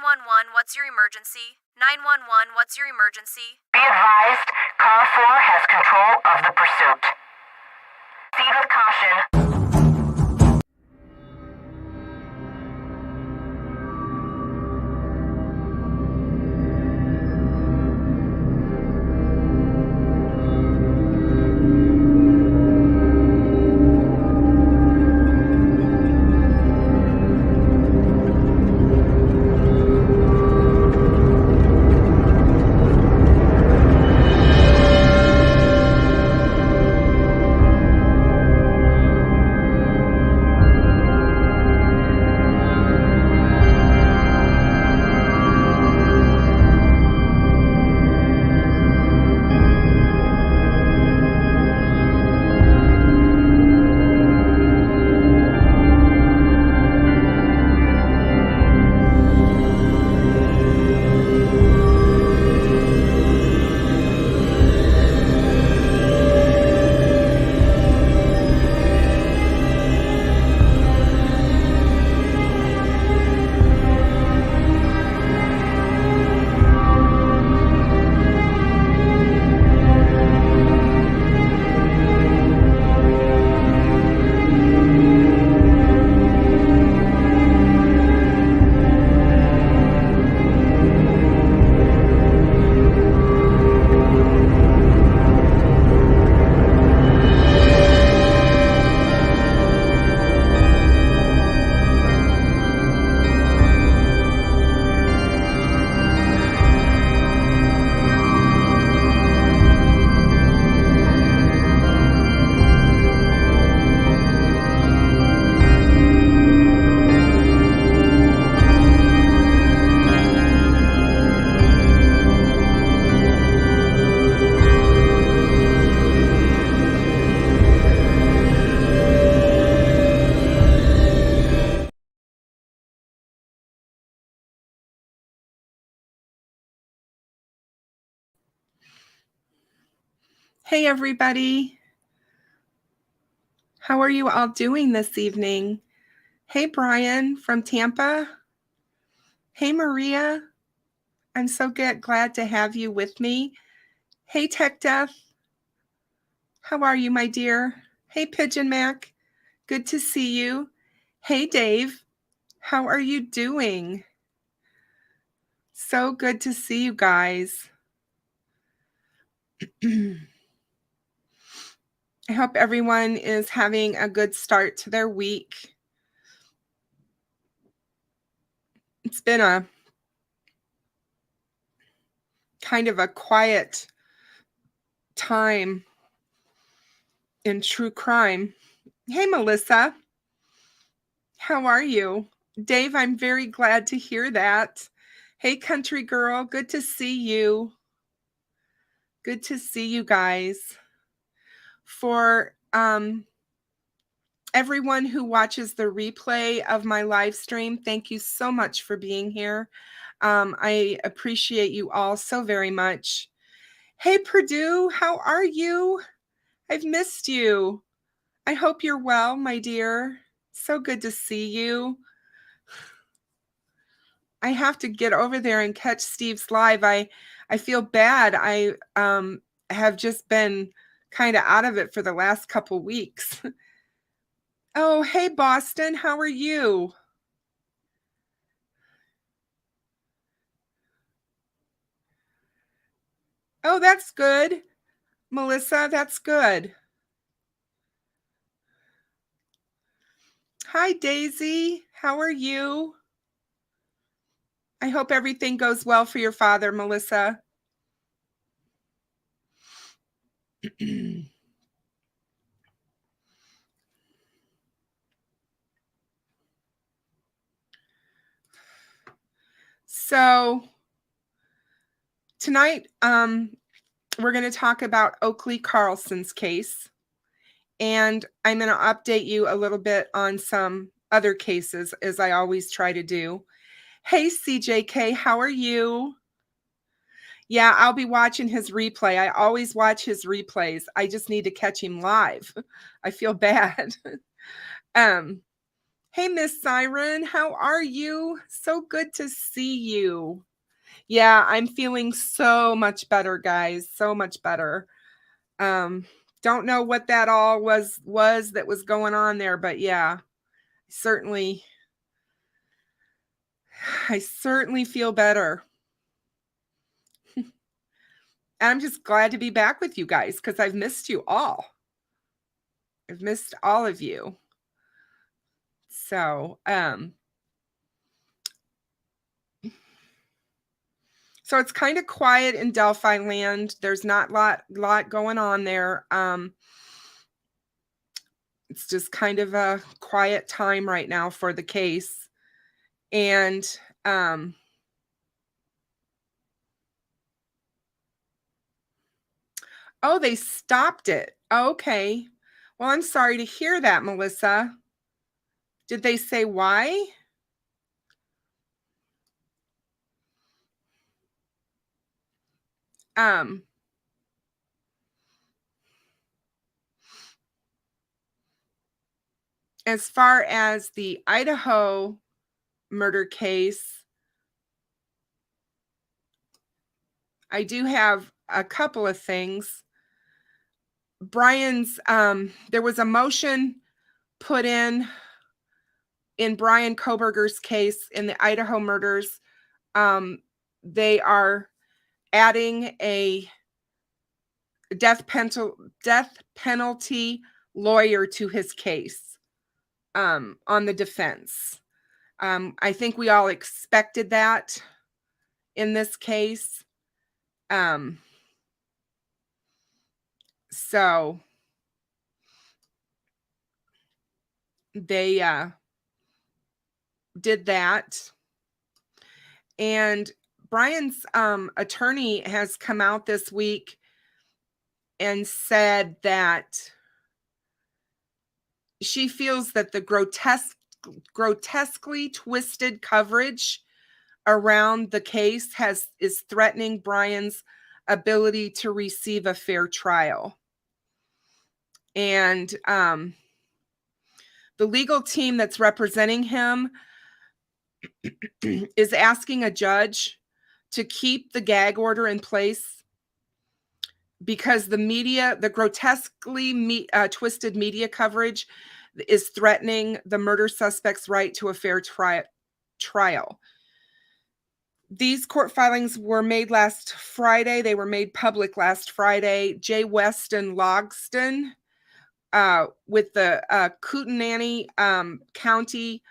911, what's your emergency? 911, what's your emergency? Be advised, Car 4 has control of the pursuit. Proceed with caution. Hey, everybody. How are you all doing this evening? Hey, Brian from Tampa. Hey, Maria. I'm so glad to have you with me. Hey, Tech Death. How are you, my dear? Hey, Pigeon Mac. Good to see you. Hey, Dave. How are you doing? So good to see you guys. I hope everyone is having a good start to their week. It's been a kind of a quiet time in true crime. Hey, Melissa. How are you? Dave, I'm very glad to hear that. Hey, country girl. Good to see you. Good to see you guys. For everyone who watches the replay of my live stream, thank you so much for being here. I appreciate you all so very much. Hey, Purdue, how are you? I've missed you. I hope you're well, my dear. So good to see you. I have to get over there and catch Steve's live. I feel bad. I have just been kind of out of it for the last couple weeks. Oh, hey, Boston. How are you? Oh, that's good. Melissa, that's good. Hi, Daisy. How are you? I hope everything goes well for your father, Melissa. So tonight, we're going to talk about Oakley Carlson's case. And I'm going to update you a little bit on some other cases, as I always try to do. Hey, CJK, how are you? Yeah, I'll be watching his replay. I always watch his replays. I just need to catch him live. I feel bad. Hey, Miss Siren, how are you? So good to see you. Yeah, I'm feeling so much better, guys. So much better. Don't know what that all was that was going on there, but yeah, certainly I certainly feel better. I'm just glad to be back with you guys because I've missed you all. I've missed all of you. So, so it's kind of quiet in Delphi land. There's not a lot going on there. It's just kind of a quiet time right now for the case. And oh, they stopped it. Okay. Well, I'm sorry to hear that, Melissa. Did they say why? As far as the Idaho murder case, I do have a couple of things. Brian's, there was a motion put in Brian Koberger's case in the Idaho murders. They are adding a death penalty lawyer to his case on the defense. I think we all expected that in this case. So they did that. And Brian's attorney has come out this week and said that she feels that the grotesquely twisted coverage around the case is threatening Brian's ability to receive a fair trial. And the legal team that's representing him is asking a judge to keep the gag order in place because the grotesquely twisted media coverage is threatening the murder suspect's right to a fair trial. These court filings were made last Friday. They were made public last Friday. J. Weston Logston with the Kootenai County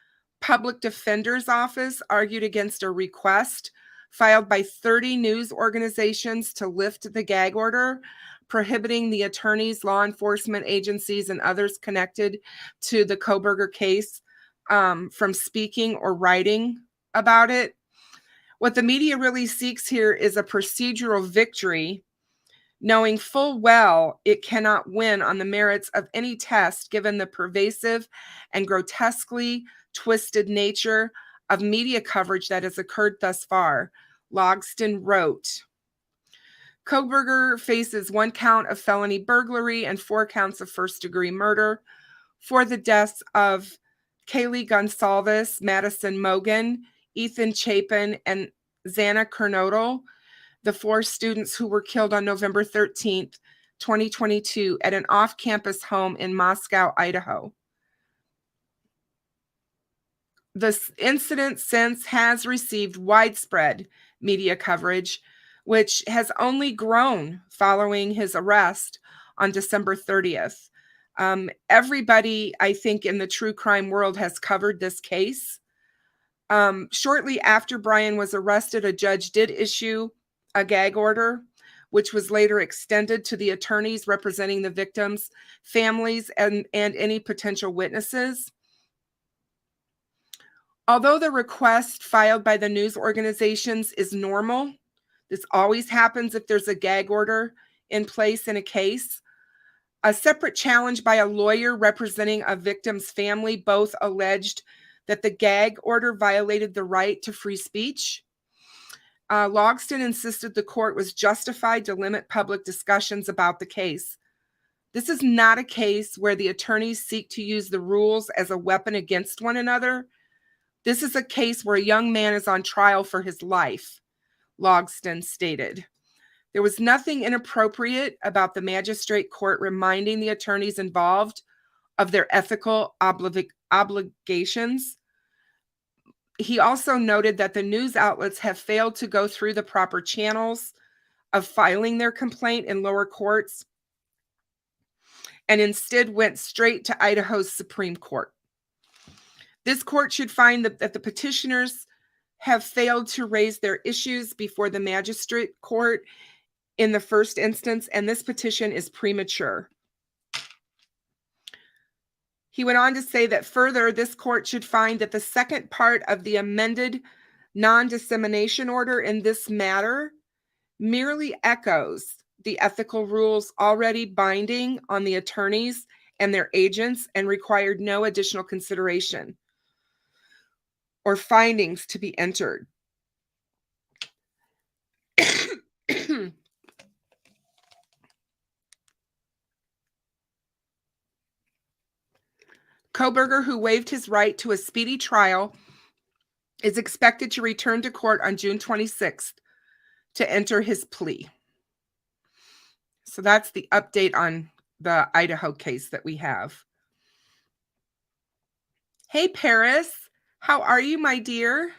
Public Defender's Office argued against a request filed by 30 news organizations to lift the gag order, prohibiting the attorneys, law enforcement agencies, and others connected to the Koberger case from speaking or writing about it. What the media really seeks here is a procedural victory, knowing full well it cannot win on the merits of any test given the pervasive and grotesquely twisted nature of media coverage that has occurred thus far, Logston wrote. Koberger faces 1 count of felony burglary and 4 counts of first-degree murder for the deaths of Kaylee Gonsalves, Madison Mogan, Ethan Chapin, and Xana Kernodle, the 4 students who were killed on November 13th, 2022 at an off-campus home in Moscow, Idaho. This incident since has received widespread media coverage, which has only grown following his arrest on December 30th. Everybody, I think, in the true crime world has covered this case. Shortly after Brian was arrested, a judge did issue a gag order, which was later extended to the attorneys representing the victims' families and any potential witnesses. Although the request filed by the news organizations is normal, this always happens if there's a gag order in place in a case. A separate challenge by a lawyer representing a victim's family both alleged that the gag order violated the right to free speech. Logston insisted the court was justified to limit public discussions about the case. This is not a case where the attorneys seek to use the rules as a weapon against one another. This is a case where a young man is on trial for his life, Logston stated. There was nothing inappropriate about the magistrate court reminding the attorneys involved of their ethical obligations. He also noted that the news outlets have failed to go through the proper channels of filing their complaint in lower courts and instead went straight to Idaho's Supreme Court. This court should find that the petitioners have failed to raise their issues before the magistrate court in the first instance, and this petition is premature. He went on to say that further, this court should find that the second part of the amended non-dissemination order in this matter merely echoes the ethical rules already binding on the attorneys and their agents and required no additional consideration or findings to be entered. Koberger, who waived his right to a speedy trial, is expected to return to court on June 26th to enter his plea. So that's the update on the Idaho case that we have. Hey, Paris, how are you, my dear?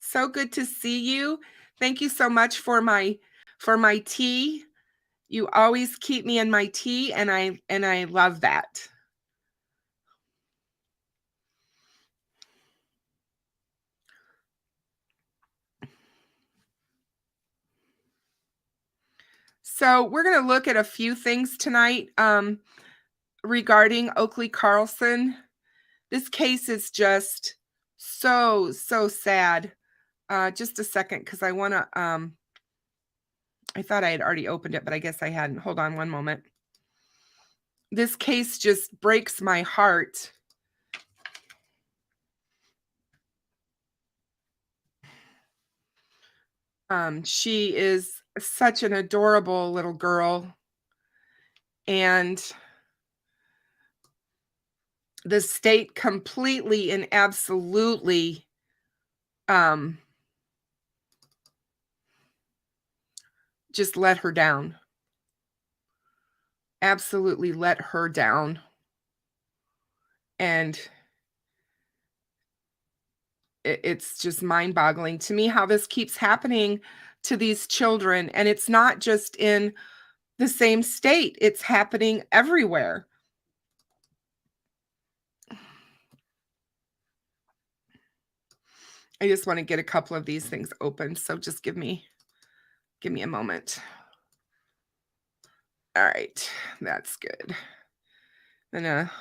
So good to see you. Thank you so much for my tea. You always keep me in my tea, and I love that. So we're going to look at a few things tonight regarding Oakley Carlson. This case is just so sad. Just a second, because I want to, I thought I had already opened it, but I guess I hadn't. Hold on one moment. This case just breaks my heart. She is such an adorable little girl, and the state completely and absolutely just let her down. Absolutely let her down. And it's just mind-boggling to me how this keeps happening to these children. And it's not just in the same state, it's happening everywhere. I just want to get a couple of these things open, so just give me a moment. All right, that's good. I'm gonna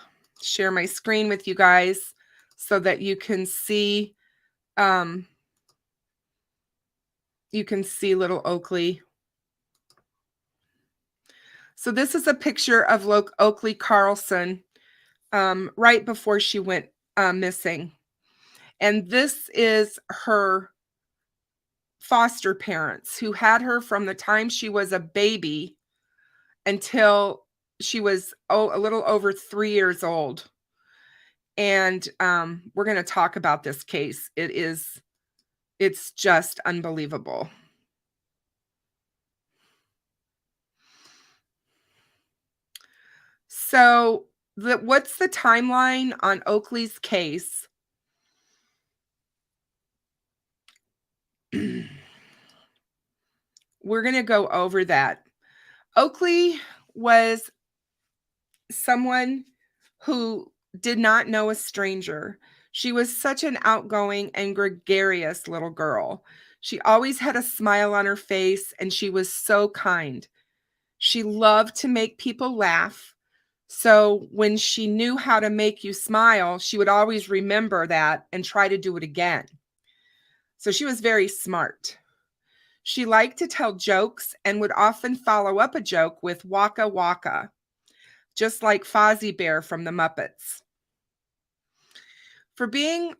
share my screen with you guys so that you can see little Oakley. So this is a picture of Oakley Carlson right before she went missing. And this is her foster parents who had her from the time she was a baby until she was a little over 3 years old. And we're going to talk about this case. It's just unbelievable. So what's the timeline on Oakley's case? We're going to go over that. Oakley was someone who did not know a stranger. She was such an outgoing and gregarious little girl. She always had a smile on her face, and she was so kind. She loved to make people laugh. So when she knew how to make you smile, she would always remember that and try to do it again. So she was very smart. She liked to tell jokes and would often follow up a joke with Waka Waka, just like Fozzie Bear from the Muppets. For being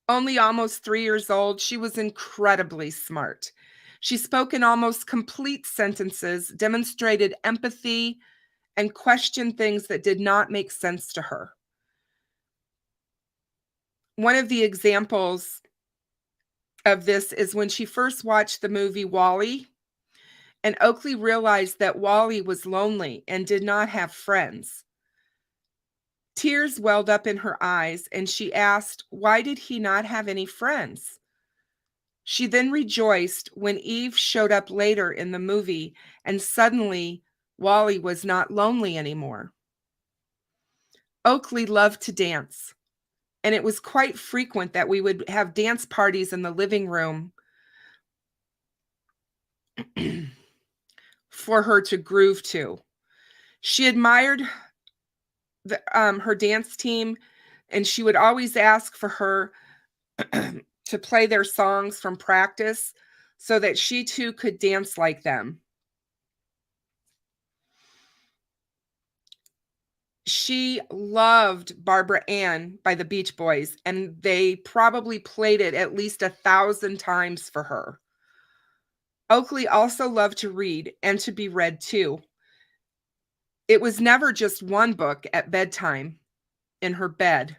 only almost 3 years old, she was incredibly smart. She spoke in almost complete sentences, demonstrated empathy, and questioned things that did not make sense to her. One of the examples of this is when she first watched the movie WALL-E, and Oakley realized that WALL-E was lonely and did not have friends. Tears welled up in her eyes, and she asked, why did he not have any friends? She then rejoiced when Eve showed up later in the movie, and suddenly WALL-E was not lonely anymore. Oakley loved to dance, and it was quite frequent that we would have dance parties in the living room for her to groove to. She admired her dance team, and she would always ask for her to play their songs from practice so that she too could dance like them. She loved Barbara Ann by the Beach Boys, and they probably played it at least 1,000 times for her. Oakley also loved to read and to be read too. It was never just one book at bedtime in her bed,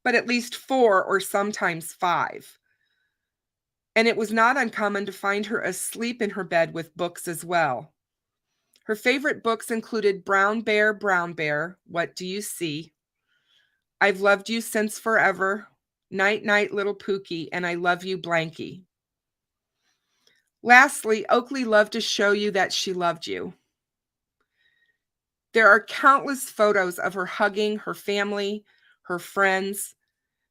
but at least 4 or sometimes 5. And it was not uncommon to find her asleep in her bed with books as well. Her favorite books included Brown Bear, What Do You See? I've Loved You Since Forever, Night Night Little Pookie, and I Love You Blankie. Lastly, Oakley loved to show you that she loved you. There are countless photos of her hugging her family, her friends.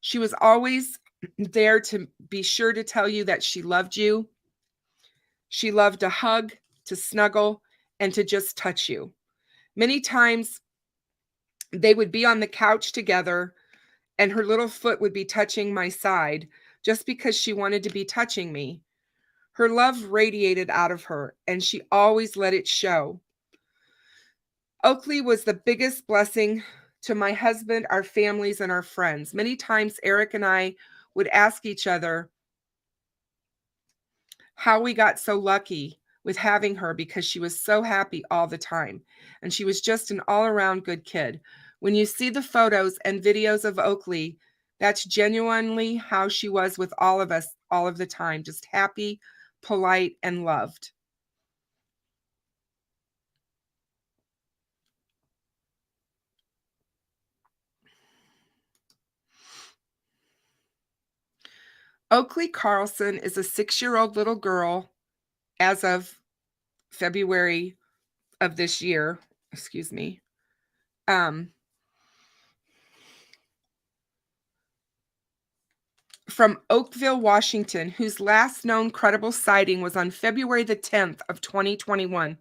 She was always there to be sure to tell you that she loved you. She loved to hug, to snuggle, and to just touch you. Many times they would be on the couch together and her little foot would be touching my side just because she wanted to be touching me. Her love radiated out of her, and she always let it show. Oakley was the biggest blessing to my husband, our families, and our friends. Many times Eric and I would ask each other how we got so lucky with having her, because she was so happy all the time. And she was just an all-around good kid. When you see the photos and videos of Oakley, that's genuinely how she was with all of us all of the time, just happy, polite, and loved. Oakley Carlson is a 6-year-old little girl as of February of this year, from Oakville, Washington, whose last known credible sighting was on February the 10th of 2021.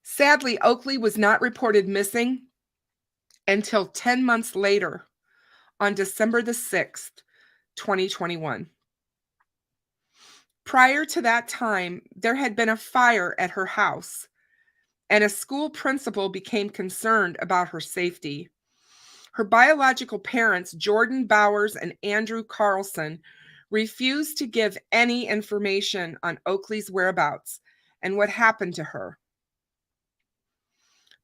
Sadly, Oakley was not reported missing until 10 months later on December the 6th, 2021. Prior to that time, there had been a fire at her house, and a school principal became concerned about her safety. Her biological parents, Jordan Bowers and Andrew Carlson, refused to give any information on Oakley's whereabouts and what happened to her.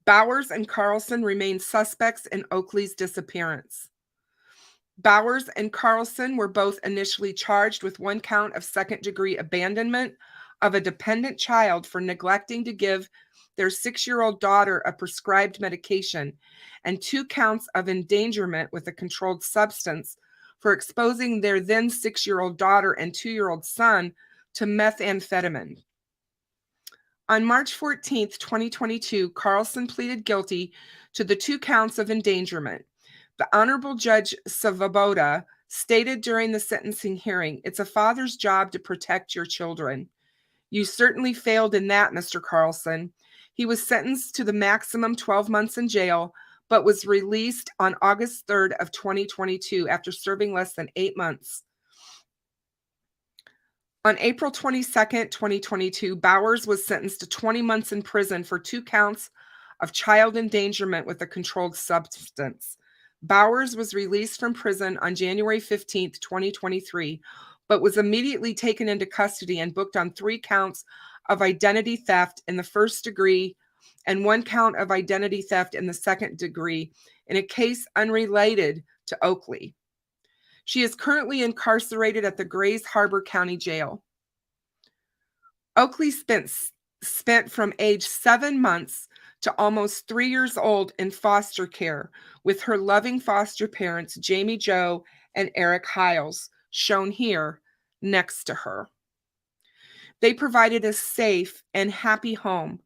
Bowers and Carlson remained suspects in Oakley's disappearance. Bowers and Carlson were both initially charged with 1 count of second-degree abandonment of a dependent child for neglecting to give their 6-year-old daughter a prescribed medication, and 2 counts of endangerment with a controlled substance for exposing their then 6-year-old daughter and 2-year-old son to methamphetamine. On March 14th, 2022, Carlson pleaded guilty to the 2 counts of endangerment. The Honorable Judge Savaboda stated during the sentencing hearing, "It's a father's job to protect your children. You certainly failed in that, Mr. Carlson." He was sentenced to the maximum 12 months in jail, but was released on August 3rd of 2022 after serving less than 8 months. On April 22nd, 2022, Bowers was sentenced to 20 months in prison for 2 counts of child endangerment with a controlled substance. Bowers was released from prison on January 15, 2023, but was immediately taken into custody and booked on 3 counts of identity theft in the first degree and 1 count of identity theft in the second degree in a case unrelated to Oakley. She is currently incarcerated at the Grays Harbor County Jail. Oakley spent from age 7 months to almost 3 years old in foster care with her loving foster parents, Jamie Jo and Eric Hiles, shown here next to her. They provided a safe and happy home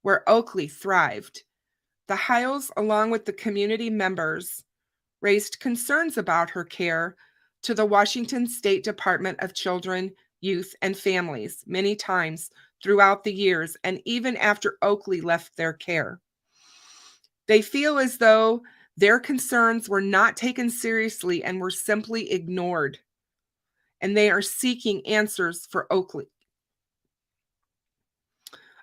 where Oakley thrived. The Hiles, along with the community members, raised concerns about her care to the Washington State Department of Children, Youth, and Families many times throughout the years and even after Oakley left their care. They feel as though their concerns were not taken seriously and were simply ignored, and they are seeking answers for Oakley.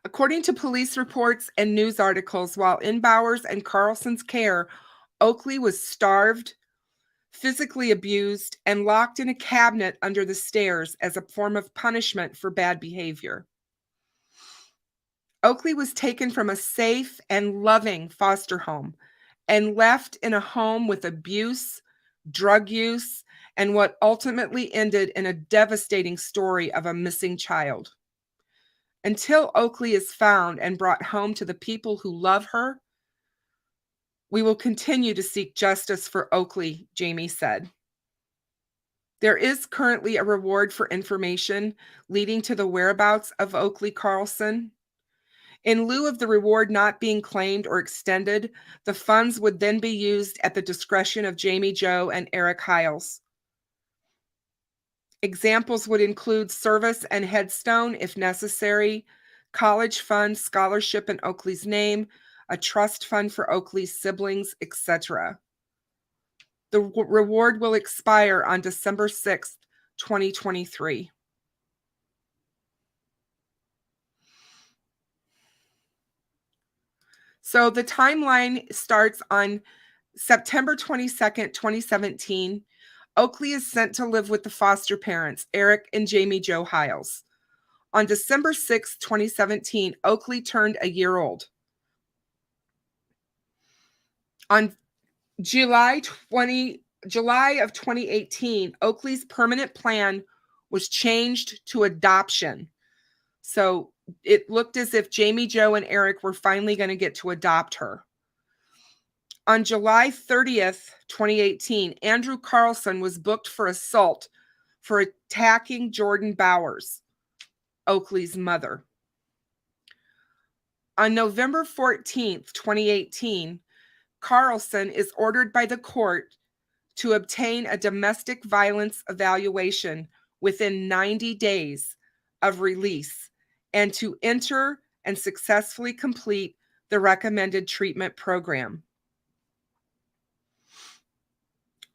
According to police reports and news articles, while in Bowers and Carlson's care, Oakley was starved, physically abused, and locked in a cabinet under the stairs as a form of punishment for bad behavior. Oakley was taken from a safe and loving foster home and left in a home with abuse, drug use, and what ultimately ended in a devastating story of a missing child. Until Oakley is found and brought home to the people who love her, we will continue to seek justice for Oakley, Jamie said. There is currently a reward for information leading to the whereabouts of Oakley Carlson. In lieu of the reward not being claimed or extended, the funds would then be used at the discretion of Jamie Jo and Eric Hiles. Examples would include service and headstone if necessary, college fund, scholarship in Oakley's name, a trust fund for Oakley's siblings, etc. The reward will expire on December 6th, 2023. So the timeline starts on September 22nd, 2017. Oakley is sent to live with the foster parents, Eric and Jamie Jo Hiles. On December 6, 2017, Oakley turned a year old. On July of 2018, Oakley's permanent plan was changed to adoption. So it looked as if Jamie Jo and Eric were finally going to get to adopt her. On July 30th, 2018, Andrew Carlson was booked for assault for attacking Jordan Bowers, Oakley's mother. On November 14th, 2018, Carlson is ordered by the court to obtain a domestic violence evaluation within 90 days of release and to enter and successfully complete the recommended treatment program.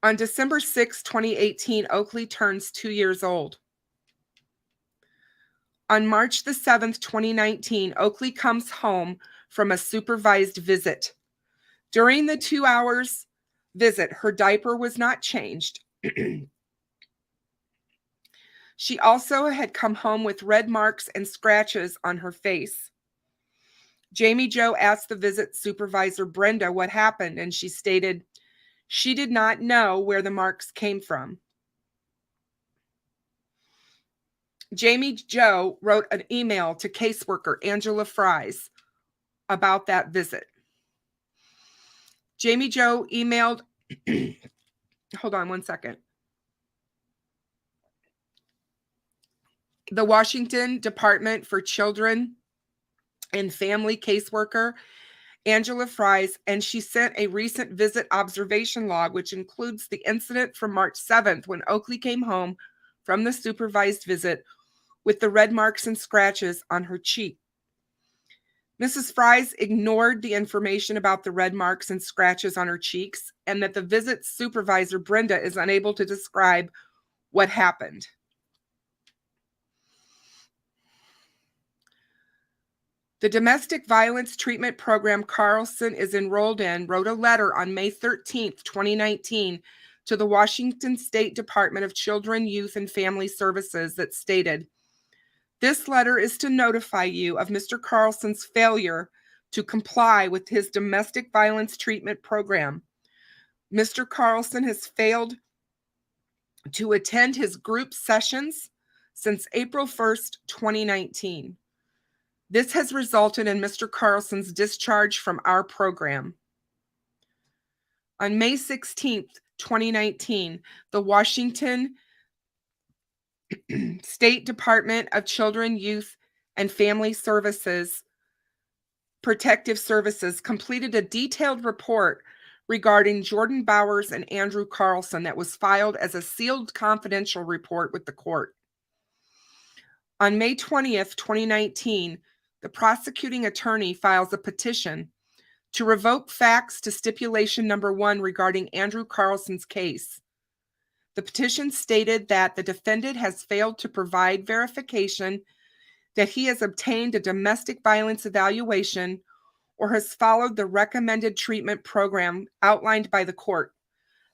On December 6, 2018, Oakley turns 2 years old. On March the 7th, 2019, Oakley comes home from a supervised visit. During the 2 hours visit, her diaper was not changed. She also had come home with red marks and scratches on her face. Jamie Jo asked the visit supervisor, Brenda, what happened, and she stated she did not know where the marks came from. Jamie Jo wrote an email to caseworker Angela Fries about that visit. Jamie Jo emailed, hold on one second. The Washington Department for Children and Family caseworker, Angela Fries, and she sent a recent visit observation log, which includes the incident from March 7th when Oakley came home from the supervised visit with the red marks and scratches on her cheek. Mrs. Fries ignored the information about the red marks and scratches on her cheeks and that the visit supervisor, Brenda, is unable to describe what happened. The domestic violence treatment program Carlson is enrolled in wrote a letter on May 13th, 2019 to the Washington State Department of Children, Youth, and Family Services that stated, "This letter is to notify you of Mr. Carlson's failure to comply with his domestic violence treatment program. Mr. Carlson has failed to attend his group sessions since April 1st, 2019. This has resulted in Mr. Carlson's discharge from our program." On May 16th, 2019, the Washington State Department of Children, Youth, and Family Services Protective Services completed a detailed report regarding Jordan Bowers and Andrew Carlson that was filed as a sealed confidential report with the court. On May 20th, 2019, the prosecuting attorney files a petition to revoke Faxx to stipulation number 1 regarding Andrew Carlson's case. The petition stated that the defendant has failed to provide verification that he has obtained a domestic violence evaluation or has followed the recommended treatment program outlined by the court.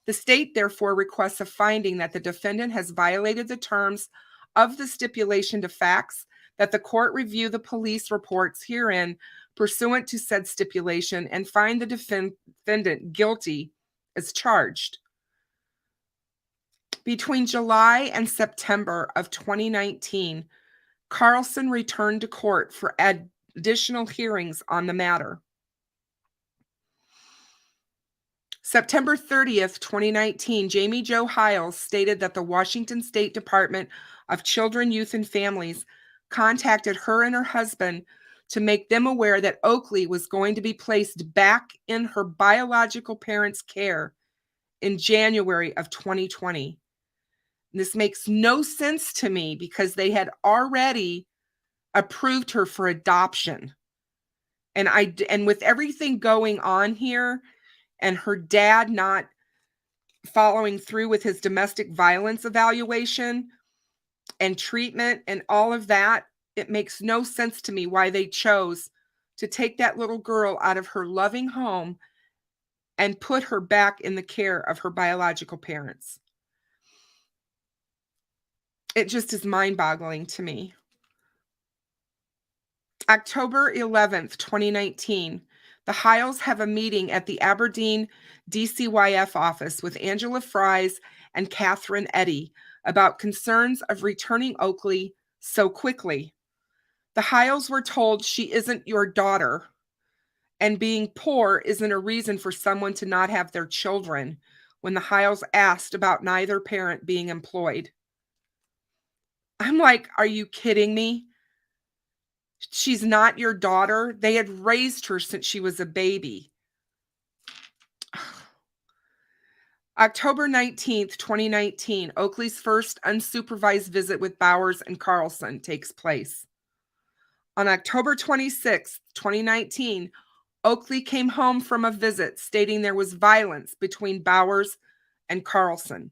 The state therefore requests a finding that the defendant has violated the terms of the stipulation to Faxx, that the court review the police reports herein pursuant to said stipulation and find the defendant guilty as charged. Between July and September of 2019, Carlson returned to court for additional hearings on the matter. September 30th, 2019, Jamie Jo Hiles stated that the Washington State Department of Children, Youth, and Families contacted her and her husband to make them aware that Oakley was going to be placed back in her biological parents' care in January of 2020. This makes no sense to me because they had already approved her for adoption. And with everything going on here and her dad not following through with his domestic violence evaluation and treatment and all of that, it makes no sense to me why they chose to take that little girl out of her loving home and put her back in the care of her biological parents. It just is mind-boggling to me. October 11th, 2019, the Hiles have a meeting at the Aberdeen DCYF office with Angela Fries and Catherine Eddy about concerns of returning Oakley so quickly. The Hiles were told she isn't your daughter, and being poor isn't a reason for someone to not have their children when the Hiles asked about neither parent being employed. I'm like, are you kidding me? She's not your daughter. They had raised her since she was a baby. October 19th, 2019, Oakley's first unsupervised visit with Bowers and Carlson takes place. On October 26th, 2019, Oakley came home from a visit stating there was violence between Bowers and Carlson.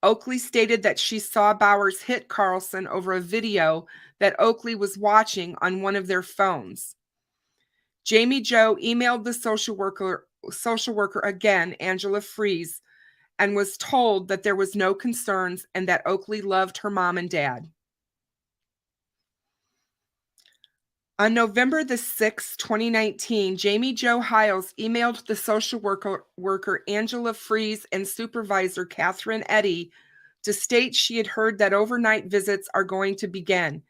Oakley stated that she saw Bowers hit Carlson over a video that Oakley was watching on one of their phones. Jamie Jo emailed the social worker again, Angela Fries, and was told that there was no concerns and that Oakley loved her mom and dad. On November the 6th, 2019, Jamie Jo Hiles emailed the social worker Angela Fries and supervisor Catherine Eddy to state she had heard that overnight visits are going to begin,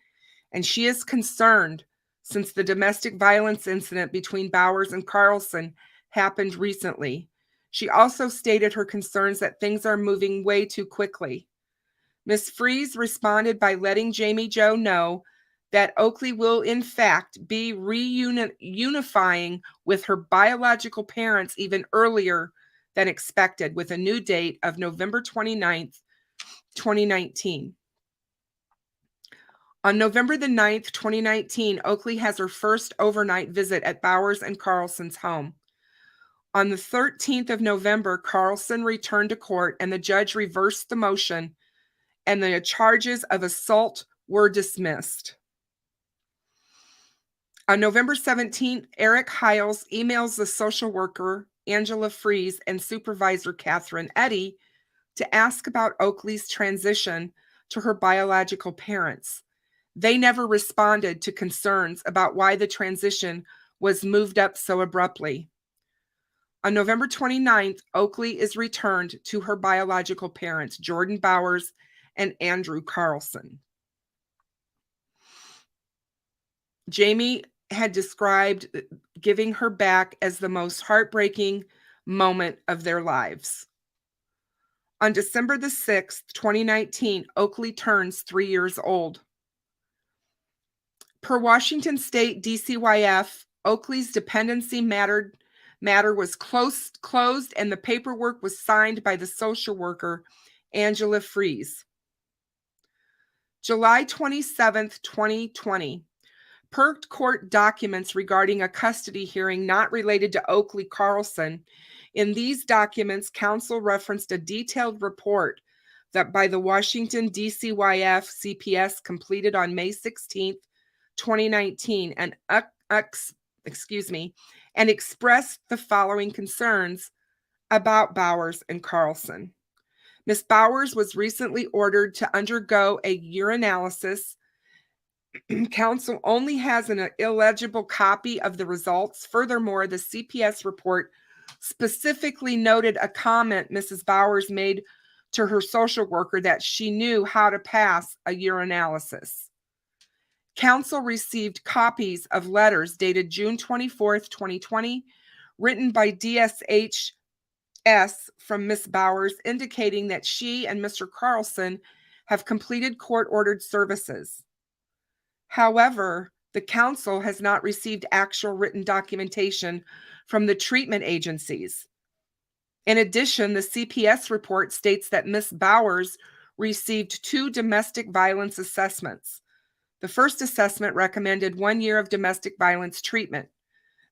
and she is concerned since the domestic violence incident between Bowers and Carlson happened recently. She also stated her concerns that things are moving way too quickly. Ms. Fries responded by letting Jamie Jo know that Oakley will in fact be reunifying with her biological parents even earlier than expected, with a new date of November 29th, 2019. On November the 9th, 2019, Oakley has her first overnight visit at Bowers and Carlson's home. On the 13th of November, Carlson returned to court and the judge reversed the motion and the charges of assault were dismissed. On November 17th, Eric Hiles emails the social worker, Angela Fries, and supervisor, Catherine Eddy, to ask about Oakley's transition to her biological parents. They never responded to concerns about why the transition was moved up so abruptly. On November 29th, Oakley is returned to her biological parents, Jordan Bowers and Andrew Carlson. Jamie had described giving her back as the most heartbreaking moment of their lives. On December the 6th, 2019, Oakley turns 3 years old. Per Washington State DCYF, Oakley's dependency matter was closed and the paperwork was signed by the social worker, Angela Fries. July 27th, 2020, per court documents regarding a custody hearing not related to Oakley Carlson. In these documents, counsel referenced a detailed report that by the Washington DCYF CPS completed on May 16th, 2019, and expressed the following concerns about Bowers and Carlson. Ms. Bowers was recently ordered to undergo a urinalysis. Counsel only has an illegible copy of the results. Furthermore, the CPS report specifically noted a comment Mrs. Bowers made to her social worker that she knew how to pass a urinalysis. Counsel received copies of letters dated June 24th, 2020, written by DSHS from Ms. Bowers, indicating that she and Mr. Carlson have completed court-ordered services. However, the counsel has not received actual written documentation from the treatment agencies. In addition, the CPS report states that Ms. Bowers received 2 domestic violence assessments. The first assessment recommended 1 year of domestic violence treatment.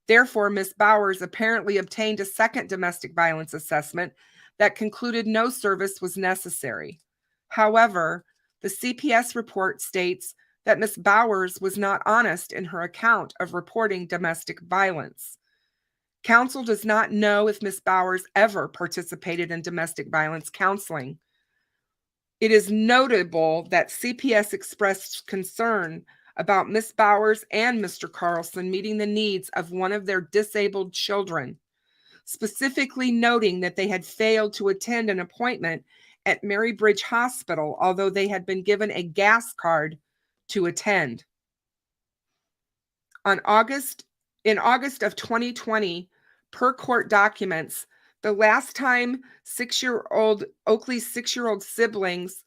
Therefore, Ms. Bowers apparently obtained a second domestic violence assessment that concluded no service was necessary. However, the CPS report states that Ms. Bowers was not honest in her account of reporting domestic violence. Counsel does not know if Ms. Bowers ever participated in domestic violence counseling. It is notable that CPS expressed concern about Ms. Bowers and Mr. Carlson meeting the needs of one of their disabled children, specifically noting that they had failed to attend an appointment at Marybridge Hospital, although they had been given a gas card to attend. In August of 2020, per court documents, the last time Oakley's 6-year-old siblings'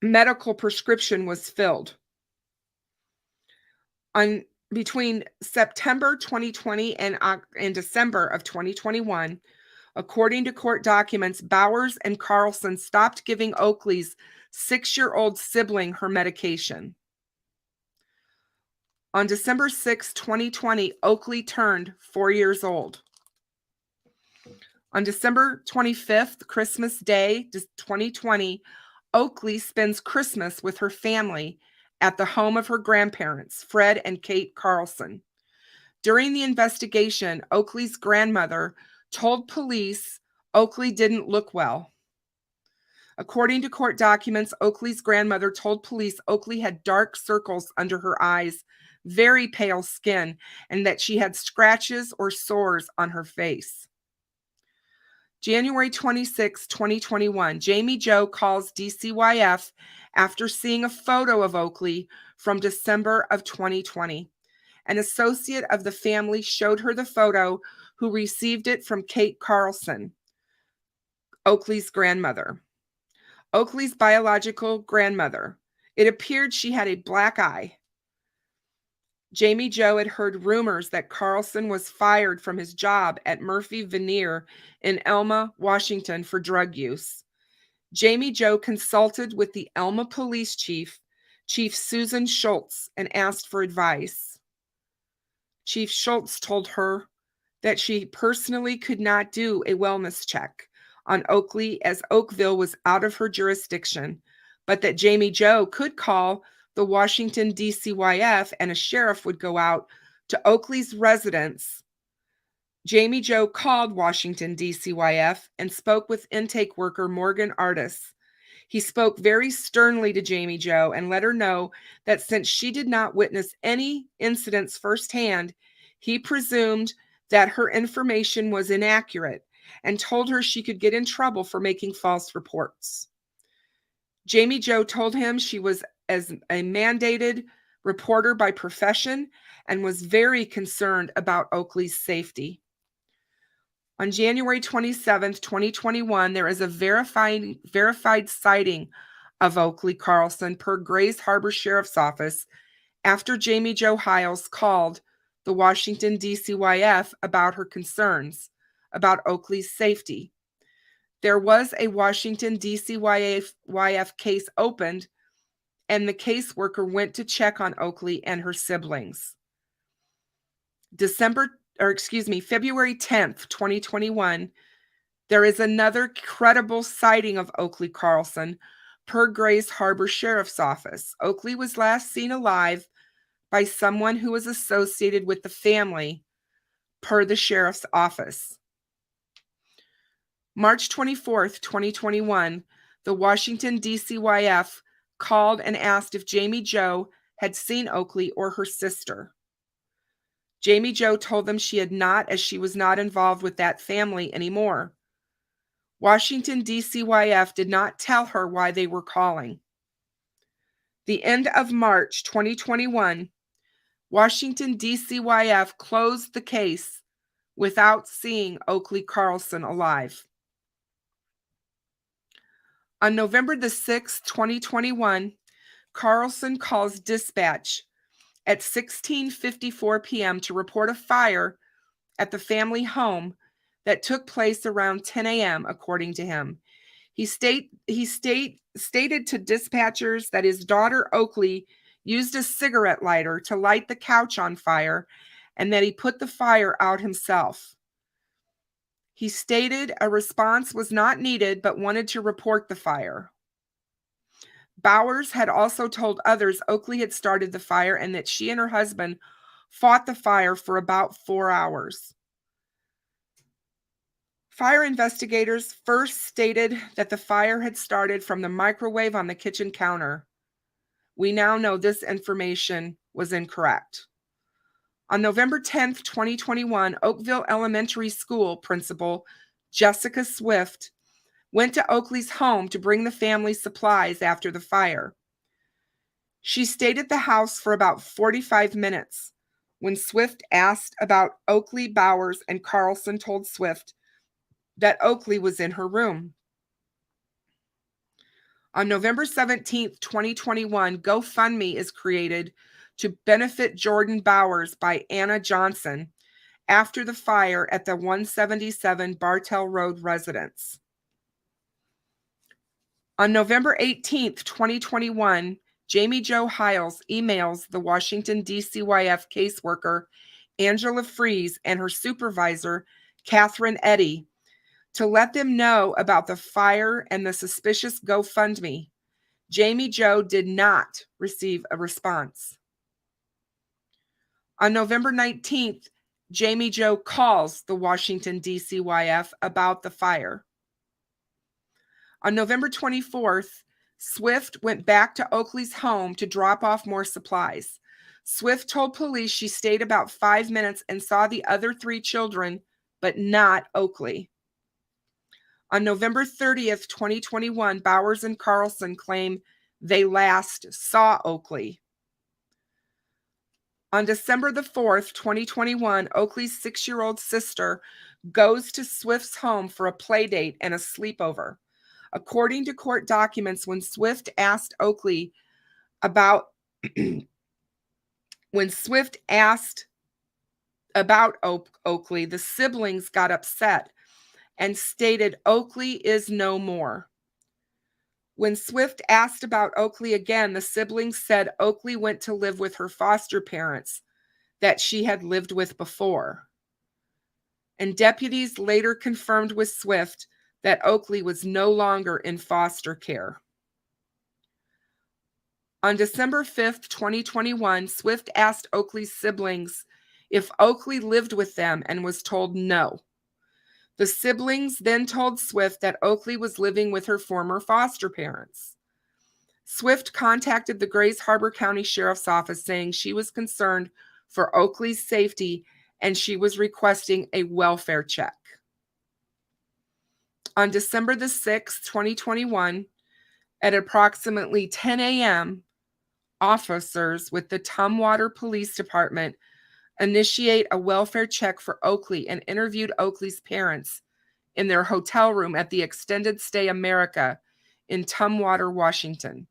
medical prescription was filled. Between September 2020 and December of 2021, according to court documents, Bowers and Carlson stopped giving Oakley's 6-year-old sibling her medication. On December 6, 2020, Oakley turned 4 years old. On December 25th, Christmas Day, 2020, Oakley spends Christmas with her family at the home of her grandparents, Fred and Kate Carlson. During the investigation, Oakley's grandmother told police Oakley didn't look well. According to court documents, Oakley's grandmother told police Oakley had dark circles under her eyes, very pale skin, and that she had scratches or sores on her face. January 26, 2021, Jamie Jo calls DCYF after seeing a photo of Oakley from December of 2020. An associate of the family showed her the photo, who received it from Kate Carlson, Oakley's grandmother. Oakley's biological grandmother. It appeared she had a black eye. Jamie Jo had heard rumors that Carlson was fired from his job at Murphy Veneer in Elma, Washington for drug use. Jamie Jo consulted with the Elma police chief, Chief Susan Schultz, and asked for advice. Chief Schultz told her that she personally could not do a wellness check on Oakley as Oakville was out of her jurisdiction, but that Jamie Jo could call the Washington DCYF and a sheriff would go out to Oakley's residence, Jamie Jo called Washington DCYF and spoke with intake worker Morgan Artis. He spoke very sternly to Jamie Jo and let her know that since she did not witness any incidents firsthand, he presumed that her information was inaccurate and told her she could get in trouble for making false reports. Jamie Jo told him she was as a mandated reporter by profession and was very concerned about Oakley's safety. On January 27, 2021, there is a verified sighting of Oakley Carlson per Grays Harbor Sheriff's Office after Jamie Jo Hiles called the Washington DCYF about her concerns about Oakley's safety. There was a Washington DCYF case opened, and the caseworker went to check on Oakley and her siblings. February 10th, 2021, there is another credible sighting of Oakley Carlson per Grays Harbor Sheriff's Office. Oakley was last seen alive by someone who was associated with the family per the sheriff's office. March 24th, 2021, the Washington DCYF called and asked if Jamie Jo had seen Oakley or her sister. Jamie Jo told them she had not, as she was not involved with that family anymore. Washington DCYF did not tell her why they were calling. The end of March 2021, Washington DCYF closed the case without seeing Oakley Carlson alive. On November the 6th, 2021, Carlson calls dispatch at 16:54 p.m. to report a fire at the family home that took place around 10 a.m., according to him. He stated to dispatchers that his daughter Oakley used a cigarette lighter to light the couch on fire and that he put the fire out himself. He stated a response was not needed but wanted to report the fire. Bowers had also told others Oakley had started the fire and that she and her husband fought the fire for about 4 hours. Fire investigators first stated that the fire had started from the microwave on the kitchen counter. We now know this information was incorrect. On November 10th, 2021, Oakville Elementary School principal Jessica Swift went to Oakley's home to bring the family supplies after the fire. She stayed at the house for about 45 minutes. When Swift asked about Oakley, Bowers and Carlson told Swift that Oakley was in her room. On November 17th, 2021, GoFundMe is created to benefit Jordan Bowers by Anna Johnson after the fire at the 177 Bartell Road residence. On November 18th, 2021, Jamie Jo Hiles emails the Washington DCYF caseworker Angela Fries and her supervisor, Catherine Eddy, to let them know about the fire and the suspicious GoFundMe. Jamie Jo did not receive a response. On November 19th, Jamie Jo calls the Washington DCYF about the fire. On November 24th, Swift went back to Oakley's home to drop off more supplies. Swift told police she stayed about 5 minutes and saw the other 3 children, but not Oakley. On November 30th, 2021, Bowers and Carlson claim they last saw Oakley. On December the 4th, 2021, Oakley's 6-year-old sister goes to Swift's home for a play date and a sleepover. According to court documents, when Swift asked Oakley about Oakley, the siblings got upset and stated Oakley is no more. When Swift asked about Oakley again, the siblings said Oakley went to live with her foster parents that she had lived with before. And deputies later confirmed with Swift that Oakley was no longer in foster care. On December 5th, 2021, Swift asked Oakley's siblings if Oakley lived with them and was told no. The siblings then told Swift that Oakley was living with her former foster parents. Swift contacted the Grays Harbor County Sheriff's Office saying she was concerned for Oakley's safety and she was requesting a welfare check. On December the 6th, 2021, at approximately 10 a.m., officers with the Tumwater Police Department initiate a welfare check for Oakley and interviewed Oakley's parents in their hotel room at the Extended Stay America in Tumwater, Washington.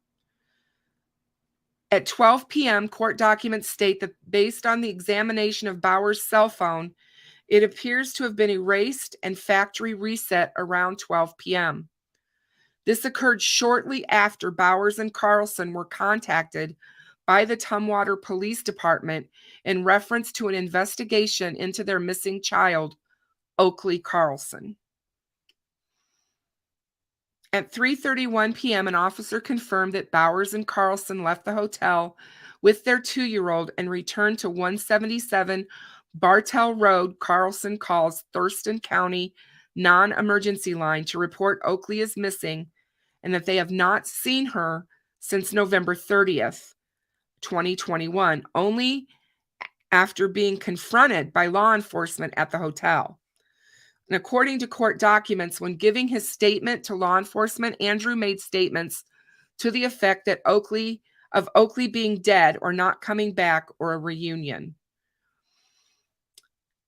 At 12 p.m., court documents state that based on the examination of Bowers' cell phone, it appears to have been erased and factory reset around 12 p.m. This occurred shortly after Bowers and Carlson were contacted by the Tumwater Police Department in reference to an investigation into their missing child, Oakley Carlson. At 3:31 p.m., an officer confirmed that Bowers and Carlson left the hotel with their 2-year-old and returned to 177 Bartell Road. Carlson calls Thurston County non-emergency line to report Oakley is missing and that they have not seen her since November 30th, 2021, only after being confronted by law enforcement at the hotel. And according to court documents, when giving his statement to law enforcement, Andrew made statements to the effect that Oakley being dead or not coming back or a reunion.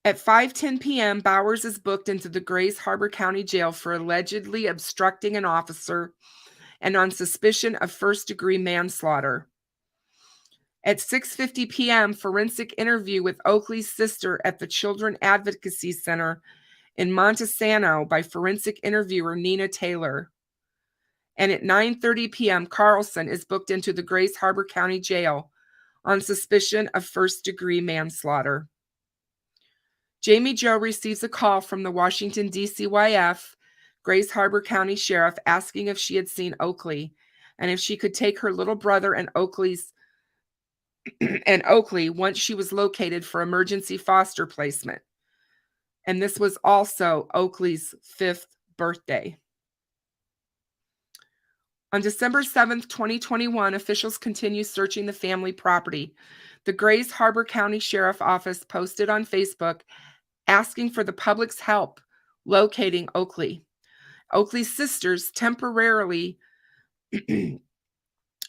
At 5:10 p.m., Bowers is booked into the Grays Harbor County Jail for allegedly obstructing an officer and on suspicion of first-degree manslaughter. At 6:50 p.m., forensic interview with Oakley's sister at the Children Advocacy Center in Montesano by forensic interviewer Nina Taylor. And at 9:30 p.m., Carlson is booked into the Grays Harbor County Jail on suspicion of first-degree manslaughter. Jamie Joe receives a call from the Washington DCYF, Grays Harbor County Sheriff, asking if she had seen Oakley and if she could take her little brother and Oakley once she was located for emergency foster placement. And this was also Oakley's 5th birthday. On December 7th, 2021, officials continue searching the family property. The Grays Harbor County Sheriff Office posted on Facebook asking for the public's help locating Oakley. Oakley's sisters, temporarily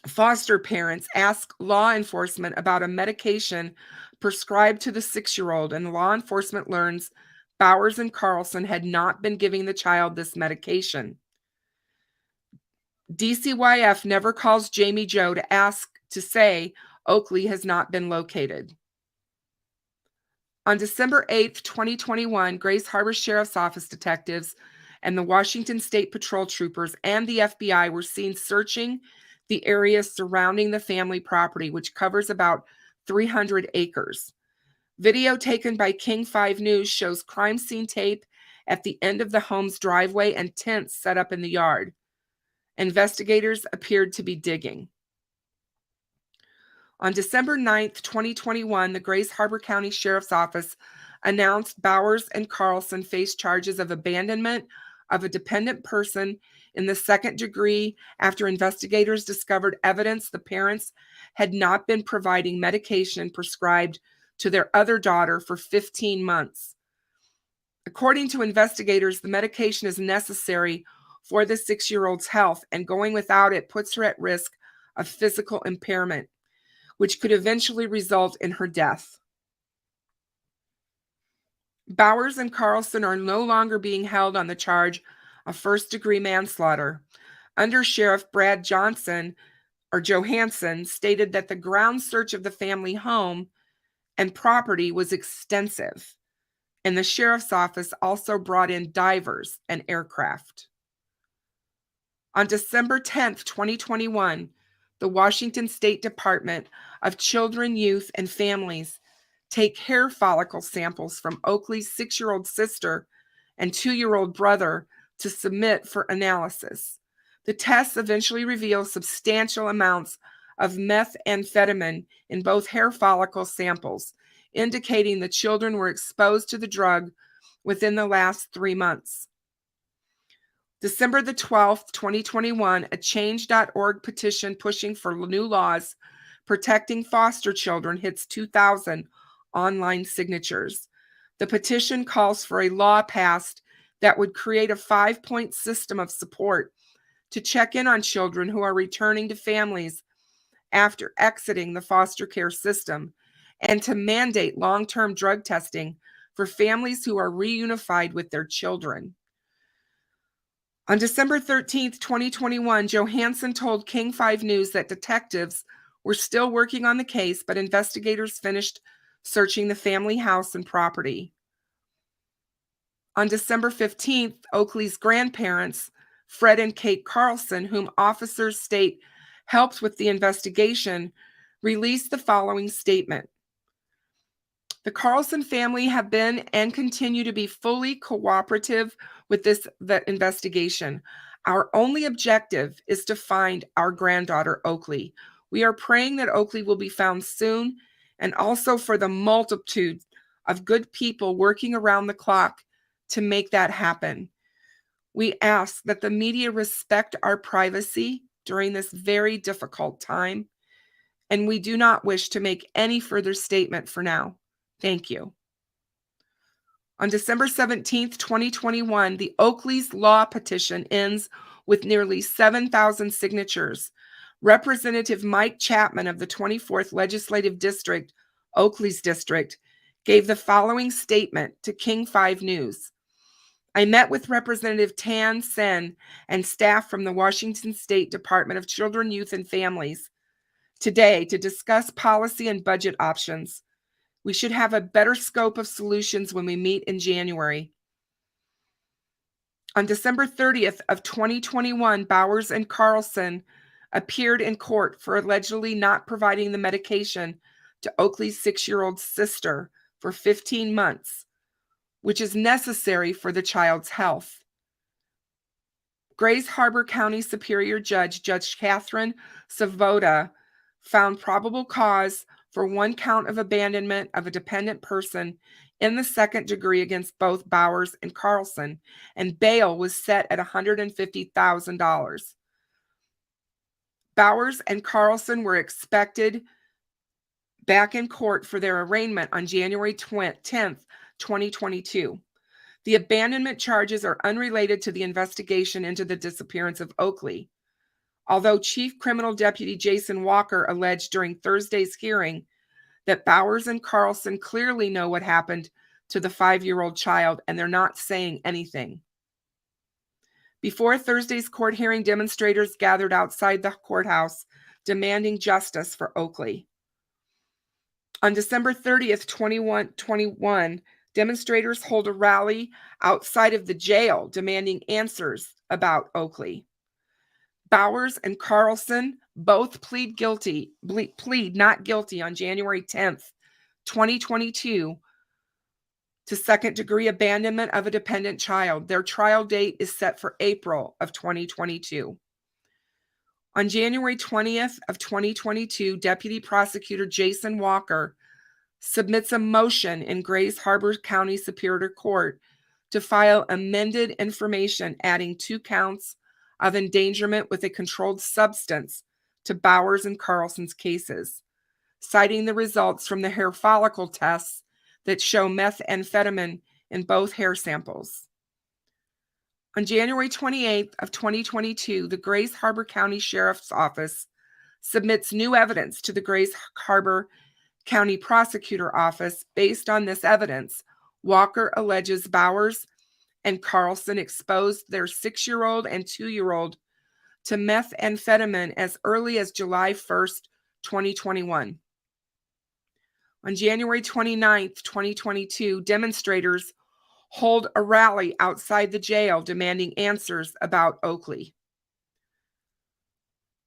foster parents, asked law enforcement about a medication prescribed to the 6-year-old, and law enforcement learns Bowers and Carlson had not been giving the child this medication. DCYF never calls Jamie Joe to say Oakley has not been located. On December 8th, 2021, Grays Harbor Sheriff's Office detectives and the Washington State Patrol troopers and the FBI were seen searching the area surrounding the family property, which covers about 300 acres. Video taken by King 5 News shows crime scene tape at the end of the home's driveway and tents set up in the yard. Investigators appeared to be digging. On December 9th, 2021, the Grays Harbor County Sheriff's Office announced Bowers and Carlson face charges of abandonment of a dependent person in the 2nd degree after investigators discovered evidence the parents had not been providing medication prescribed to their other daughter for 15 months. According to investigators, the medication is necessary for the 6-year-old's health, and going without it puts her at risk of physical impairment, which could eventually result in her death. Bowers and Carlson are no longer being held on the charge of first-degree manslaughter. Under Sheriff Brad Johansson stated that the ground search of the family home and property was extensive, and the sheriff's office also brought in divers and aircraft. On December 10th, 2021, the Washington State Department of Children, Youth, and Families take hair follicle samples from Oakley's 6-year-old sister and 2-year-old brother to submit for analysis. The tests eventually reveal substantial amounts of methamphetamine in both hair follicle samples, indicating the children were exposed to the drug within the last 3 months. December the 12th, 2021, a change.org petition pushing for new laws protecting foster children hits 2,000 online signatures. The petition calls for a law passed that would create a 5-point system of support to check in on children who are returning to families after exiting the foster care system, and to mandate long-term drug testing for families who are reunified with their children. On December 13th, 2021, Johansson told King 5 News that detectives were still working on the case, but investigators finished searching the family house and property. On December 15th, Oakley's grandparents, Fred and Kate Carlson, whom officers state helped with the investigation, released the following statement. The Carlson family have been and continue to be fully cooperative with this investigation. Our only objective is to find our granddaughter, Oakley. We are praying that Oakley will be found soon, and also for the multitude of good people working around the clock to make that happen. We ask that the media respect our privacy during this very difficult time, and we do not wish to make any further statement for now. Thank you. On December 17th, 2021, the Oakley's law petition ends with nearly 7,000 signatures. Representative Mike Chapman of the 24th Legislative District, Oakley's district, gave the following statement to King 5 News. I met with Representative Tan Sen and staff from the Washington State Department of Children, Youth, and Families today to discuss policy and budget options. We should have a better scope of solutions when we meet in January. On December 30th of 2021, Bowers and Carlson appeared in court for allegedly not providing the medication to Oakley's 6-year-old sister for 15 months, which is necessary for the child's health. Grays Harbor County Superior Judge Catherine Savoda found probable cause for 1 count of abandonment of a dependent person in the second degree against both Bowers and Carlson, and bail was set at $150,000. Bowers and Carlson were expected back in court for their arraignment on January 10th, 2022. The abandonment charges are unrelated to the investigation into the disappearance of Oakley. Although Chief Criminal Deputy Jason Walker alleged during Thursday's hearing that Bowers and Carlson clearly know what happened to the 5-year-old child and they're not saying anything. Before Thursday's court hearing, demonstrators gathered outside the courthouse demanding justice for Oakley. On December 30th, 2021, demonstrators hold a rally outside of the jail demanding answers about Oakley. Bowers and Carlson both plead not guilty on January 10th, 2022 to second-degree abandonment of a dependent child. Their trial date is set for April of 2022. On January 20th of 2022, Deputy Prosecutor Jason Walker submits a motion in Grays Harbor County Superior Court to file amended information adding 2 counts of endangerment with a controlled substance to Bowers and Carlson's cases, citing the results from the hair follicle tests that show methamphetamine in both hair samples. On January 28th of 2022, the Grays Harbor County Sheriff's Office submits new evidence to the Grays Harbor County Prosecutor Office. Based on this evidence, Walker alleges Bowers and Carlson exposed their 6-year-old and 2-year-old to methamphetamine as early as July 1st, 2021. On January 29th, 2022, demonstrators hold a rally outside the jail demanding answers about Oakley.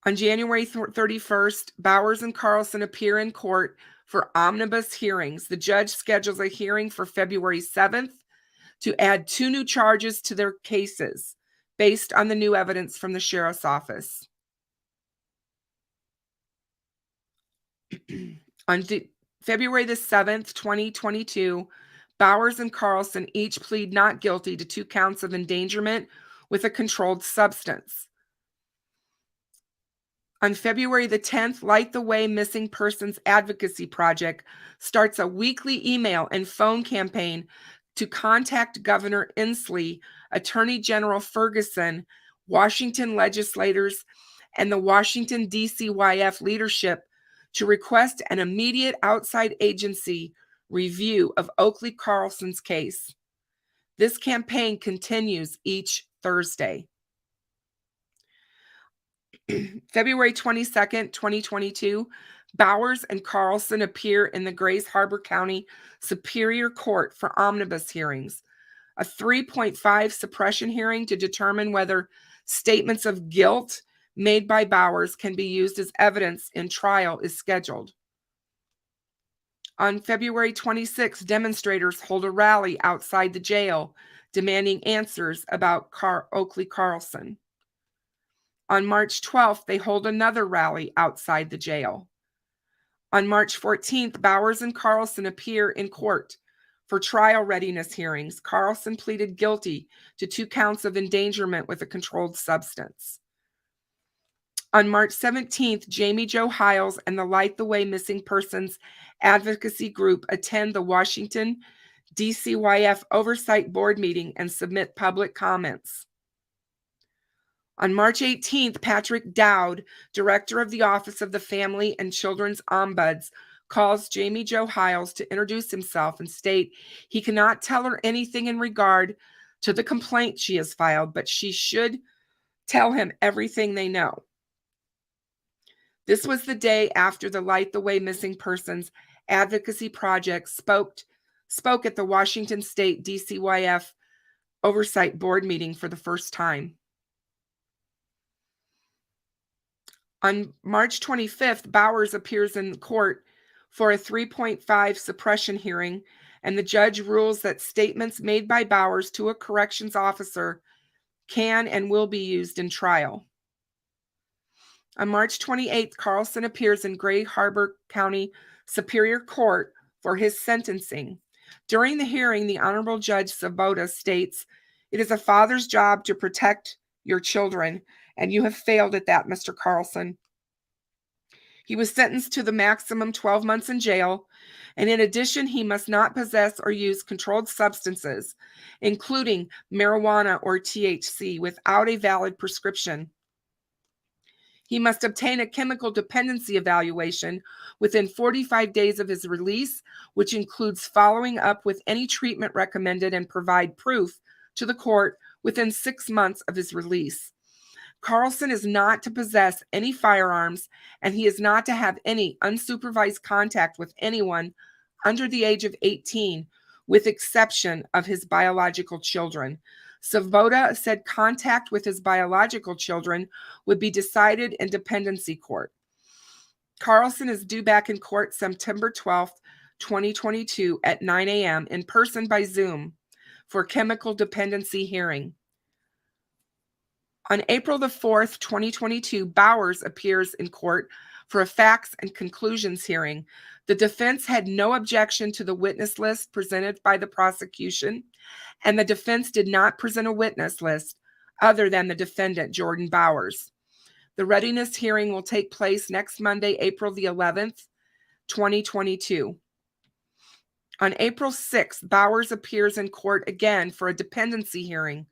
On January 31st, Bowers and Carlson appear in court for omnibus hearings. The judge schedules a hearing for February 7th to add 2 new charges to their cases based on the new evidence from the sheriff's office. On February the 7th, 2022, Bowers and Carlson each plead not guilty to 2 counts of endangerment with a controlled substance. On February the 10th, Light the Way Missing Persons Advocacy Project starts a weekly email and phone campaign to contact Governor Inslee, Attorney General Ferguson, Washington legislators, and the Washington DCYF leadership to request an immediate outside agency review of Oakley Carlson's case. This campaign continues each Thursday. February 22nd, 2022, Bowers and Carlson appear in the Grays Harbor County Superior Court for omnibus hearings. A 3.5 suppression hearing to determine whether statements of guilt made by Bowers can be used as evidence in trial is scheduled. On February 26, demonstrators hold a rally outside the jail demanding answers about Oakley Carlson. On March 12th, they hold another rally outside the jail. On March 14th, Bowers and Carlson appear in court for trial readiness hearings. Carlson pleaded guilty to 2 counts of endangerment with a controlled substance. On March 17th, Jamie Jo Hiles and the Light the Way Missing Persons Advocacy Group attend the Washington DCYF Oversight Board meeting and submit public comments. On March 18th, Patrick Dowd, director of the Office of the Family and Children's Ombuds, calls Jamie Jo Hiles to introduce himself and state he cannot tell her anything in regard to the complaint she has filed, but she should tell him everything they know. This was the day after the Light the Way Missing Persons Advocacy Project spoke at the Washington State DCYF Oversight Board meeting for the first time. On March 25th, Bowers appears in court for a 3.5 suppression hearing, and the judge rules that statements made by Bowers to a corrections officer can and will be used in trial. On March 28th, Carlson appears in Gray Harbor County Superior Court for his sentencing. During the hearing, the Honorable Judge Svoboda states, "It is a father's job to protect your children, and you have failed at that, Mr. Carlson." He was sentenced to the maximum 12 months in jail, and in addition, he must not possess or use controlled substances, including marijuana or THC, without a valid prescription. He must obtain a chemical dependency evaluation within 45 days of his release, which includes following up with any treatment recommended, and provide proof to the court within 6 months of his release. Carlson is not to possess any firearms, and he is not to have any unsupervised contact with anyone under the age of 18, with exception of his biological children. Svoboda said contact with his biological children would be decided in dependency court. Carlson is due back in court September 12th, 2022 at 9 a.m. in person by Zoom for chemical dependency hearing. On April the 4th, 2022, Bowers appears in court for a facts and conclusions hearing. The defense had no objection to the witness list presented by the prosecution, and the defense did not present a witness list other than the defendant, Jordan Bowers. The readiness hearing will take place next Monday, April the 11th, 2022. On April 6th, Bowers appears in court again for a dependency hearing.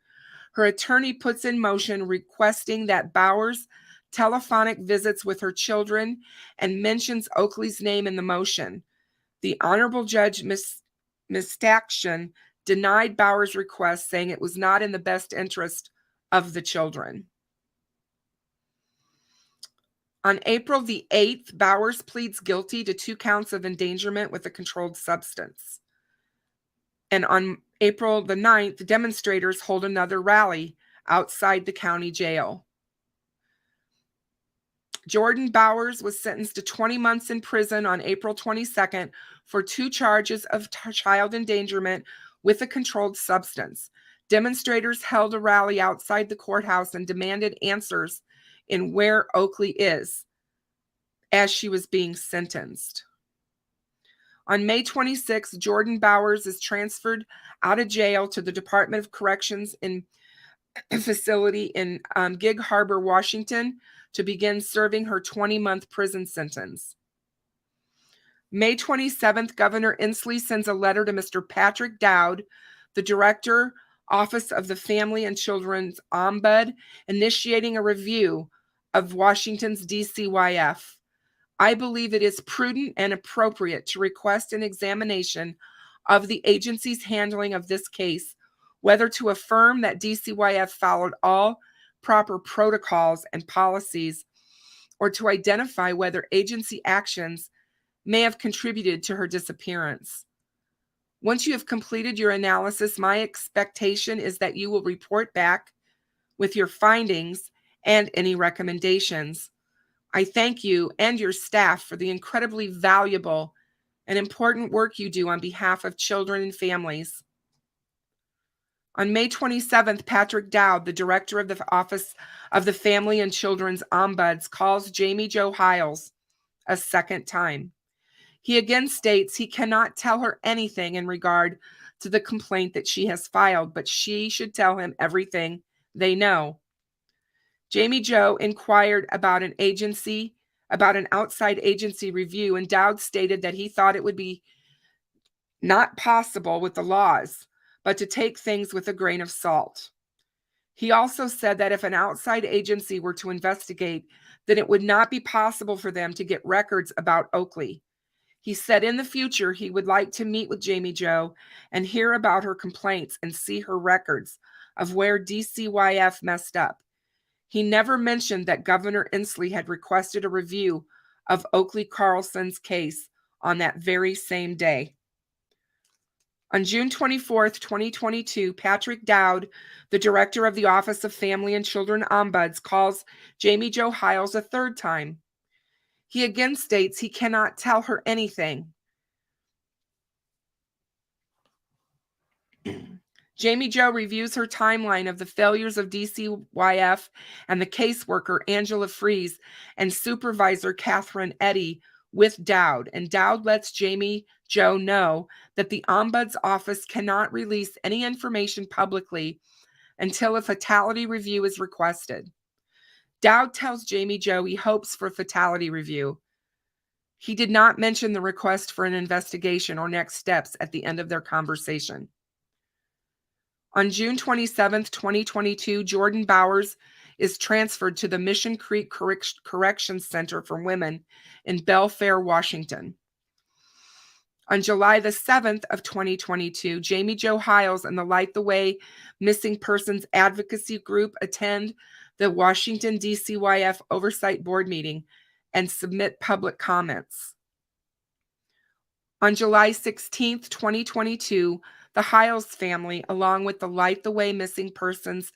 Her attorney puts in motion requesting that Bowers' telephonic visits with her children and mentions Oakley's name in the motion. The Honorable Judge Mistaction denied Bowers' request, saying it was not in the best interest of the children. On April the 8th, Bowers pleads guilty to 2 counts of endangerment with a controlled substance. And on April the 9th, demonstrators hold another rally outside the county jail. Jordan Bowers was sentenced to 20 months in prison on April 22nd for 2 charges of child endangerment with a controlled substance. Demonstrators held a rally outside the courthouse and demanded answers in where Oakley is as she was being sentenced. On May 26, Jordan Bowers is transferred out of jail to the Department of Corrections facility in Gig Harbor, Washington, to begin serving her 20-month prison sentence. May 27th, Governor Inslee sends a letter to Mr. Patrick Dowd, the Director, Office of the Family and Children's Ombudsman, initiating a review of Washington's DCYF. I believe it is prudent and appropriate to request an examination of the agency's handling of this case, whether to affirm that DCYF followed all proper protocols and policies, or to identify whether agency actions may have contributed to her disappearance. Once you have completed your analysis, my expectation is that you will report back with your findings and any recommendations. I thank you and your staff for the incredibly valuable and important work you do on behalf of children and families. On May 27th, Patrick Dowd, the Director of the Office of the Family and Children's Ombuds, calls Jamie Jo Hiles a second time. He again states he cannot tell her anything in regard to the complaint that she has filed, but she should tell him everything they know. Jamie Jo inquired about an outside agency review, and Dowd stated that he thought it would be not possible with the laws, but to take things with a grain of salt. He also said that if an outside agency were to investigate, then it would not be possible for them to get records about Oakley. He said in the future he would like to meet with Jamie Jo and hear about her complaints and see her records of where DCYF messed up. He never mentioned that Governor Inslee had requested a review of Oakley Carlson's case on that very same day. On June 24th, 2022, Patrick Dowd, the Director of the Office of Family and Children Ombuds, calls Jamie Jo Hiles a third time. He again states he cannot tell her anything. Jamie Jo reviews her timeline of the failures of DCYF and the caseworker Angela Fries and supervisor Catherine Eddy with Dowd, and Dowd lets Jamie Jo know that the Ombuds office cannot release any information publicly until a fatality review is requested. Dowd tells Jamie Jo he hopes for a fatality review. He did not mention the request for an investigation or next steps at the end of their conversation. On June 27, 2022, Jordan Bowers is transferred to the Mission Creek Corrections Center for Women in Belfair, Washington. On July the 7th of 2022, Jamie Jo Hiles and the Light the Way Missing Persons Advocacy Group attend the Washington DCYF Oversight Board meeting and submit public comments. On July 16th, 2022, the Hiles family, along with the Light the Way Missing Persons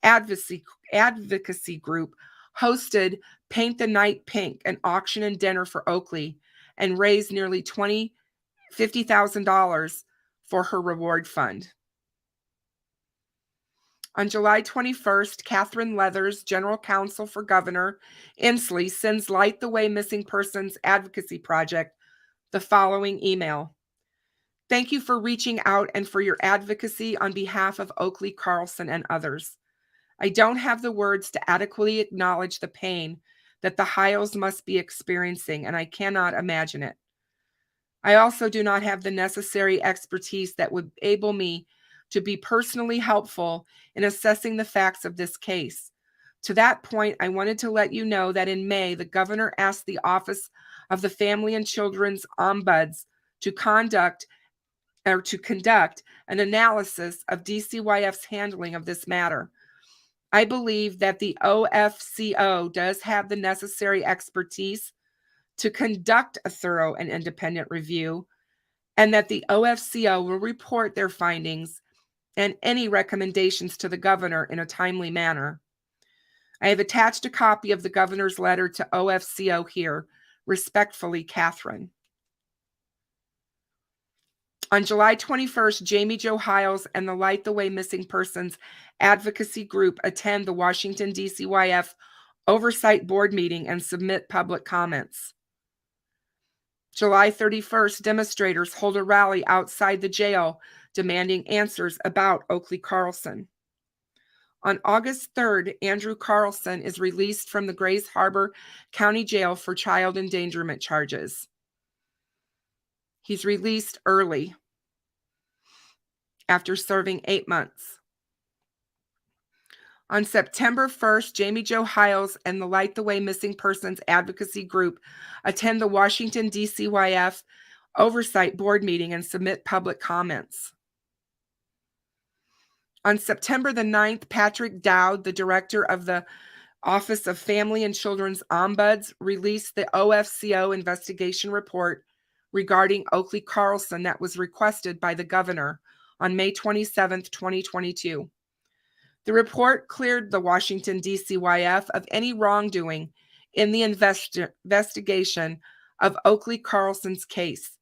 Advocacy Group, hosted Paint the Night Pink, an auction and dinner for Oakley, and raised nearly $50,000 for her reward fund. On July 21st, Catherine Leathers, General Counsel for Governor Inslee, sends Light the Way Missing Persons Advocacy Project the following email. Thank you for reaching out and for your advocacy on behalf of Oakley Carlson and others. I don't have the words to adequately acknowledge the pain that the Hiles must be experiencing, and I cannot imagine it. I also do not have the necessary expertise that would enable me to be personally helpful in assessing the facts of this case. To that point, I wanted to let you know that in May, the governor asked the Office of the Family and Children's Ombuds to conduct an analysis of DCYF's handling of this matter. I believe that the OFCO does have the necessary expertise to conduct a thorough and independent review, and that the OFCO will report their findings and any recommendations to the governor in a timely manner. I have attached a copy of the governor's letter to OFCO here. Respectfully, Catherine. On July 21st, Jamie Jo Hiles and the Light the Way Missing Persons Advocacy Group attend the Washington DCYF Oversight Board meeting and submit public comments. July 31st, demonstrators hold a rally outside the jail demanding answers about Oakley Carlson. On August 3rd, Andrew Carlson is released from the Grays Harbor County Jail for child endangerment charges. He's released early after serving 8 months. On September 1st, Jamie Jo Hiles and the Light the Way Missing Persons Advocacy Group attend the Washington DCYF Oversight Board meeting and submit public comments. On September the 9th, Patrick Dowd, the director of the Office of Family and Children's Ombuds, released the OFCO investigation report regarding Oakley Carlson that was requested by the governor on May 27, 2022. The report cleared the Washington DCYF of any wrongdoing in the investigation of Oakley Carlson's case.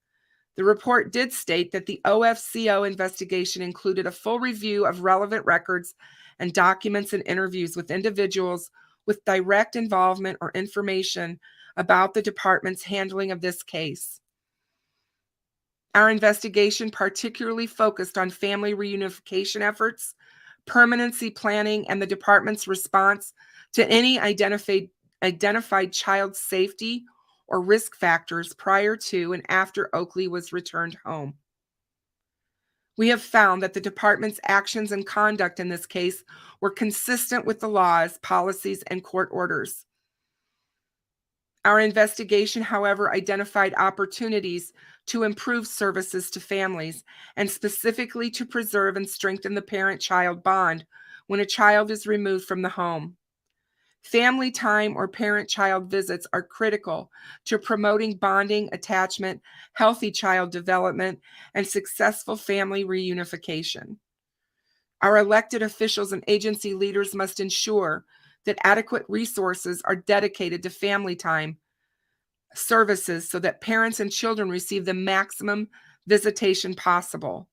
The report did state that the OFCO investigation included a full review of relevant records and documents and interviews with individuals with direct involvement or information about the department's handling of this case. Our investigation particularly focused on family reunification efforts, permanency planning, and the department's response to any identified child safety or risk factors prior to and after Oakley was returned home. We have found that the department's actions and conduct in this case were consistent with the laws, policies, and court orders. Our investigation, however, identified opportunities to improve services to families and specifically to preserve and strengthen the parent-child bond when a child is removed from the home. Family time or parent-child visits are critical to promoting bonding, attachment, healthy child development, and successful family reunification. Our elected officials and agency leaders must ensure that adequate resources are dedicated to family time services so that parents and children receive the maximum visitation possible.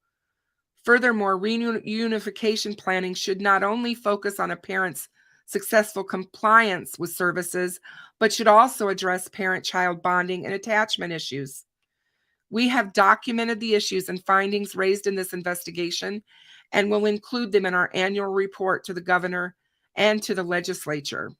Furthermore, reunification planning should not only focus on a parent's successful compliance with services, but should also address parent-child bonding and attachment issues. We have documented the issues and findings raised in this investigation and will include them in our annual report to the governor and to the legislature.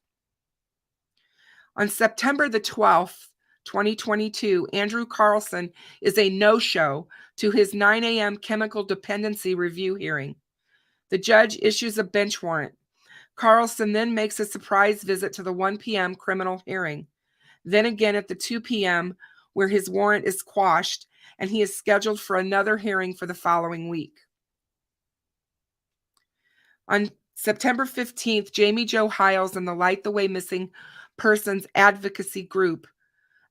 On September the 12th, 2022, Andrew Carlson is a no-show to his 9 a.m. chemical dependency review hearing. The judge issues a bench warrant. Carlson then makes a surprise visit to the 1 p.m. criminal hearing, then again at the 2 p.m. where his warrant is quashed, and he is scheduled for another hearing for the following week. On September 15th, Jamie Jo Hiles and the Light the Way Missing Persons Advocacy Group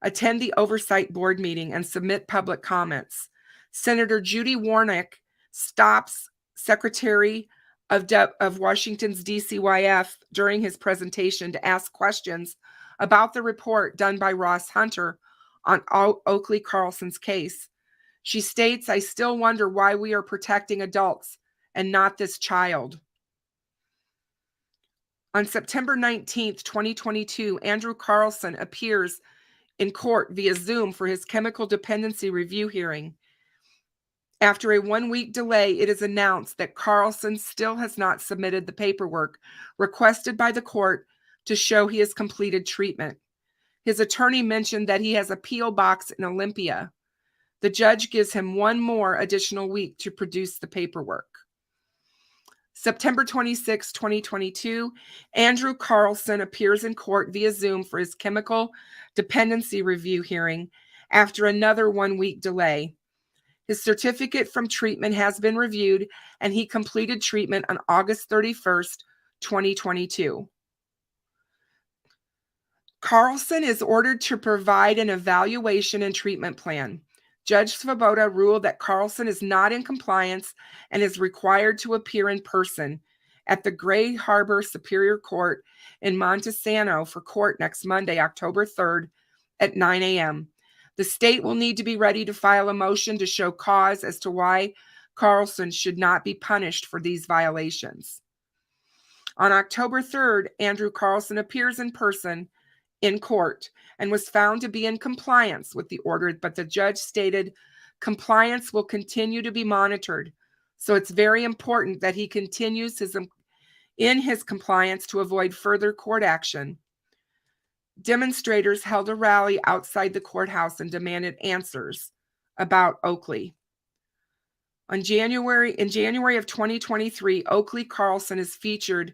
attend the Oversight Board meeting and submit public comments. Senator Judy Warnock stops Secretary of Washington's DCYF during his presentation to ask questions about the report done by Ross Hunter on Oakley Carlson's case. She states, "I still wonder why we are protecting adults and not this child." On September 19th, 2022, Andrew Carlson appears in court via Zoom for his chemical dependency review hearing. After a 1-week delay, it is announced that Carlson still has not submitted the paperwork requested by the court to show he has completed treatment. His attorney mentioned that he has a P.O. box in Olympia. The judge gives him one more additional week to produce the paperwork. September 26, 2022, Andrew Carlson appears in court via Zoom for his chemical dependency review hearing after another 1-week delay. His certificate from treatment has been reviewed, and he completed treatment on August 31st, 2022. Carlson is ordered to provide an evaluation and treatment plan. Judge Svoboda ruled that Carlson is not in compliance and is required to appear in person at the Gray Harbor Superior Court in Montesano for court next Monday, October 3rd at 9 a.m. The state will need to be ready to file a motion to show cause as to why Carlson should not be punished for these violations. On October 3rd, Andrew Carlson appears in person in court and was found to be in compliance with the order, but the judge stated compliance will continue to be monitored. So it's very important that he continues in his compliance to avoid further court action. Demonstrators held a rally outside the courthouse and demanded answers about Oakley. In January of 2023, Oakley Carlson is featured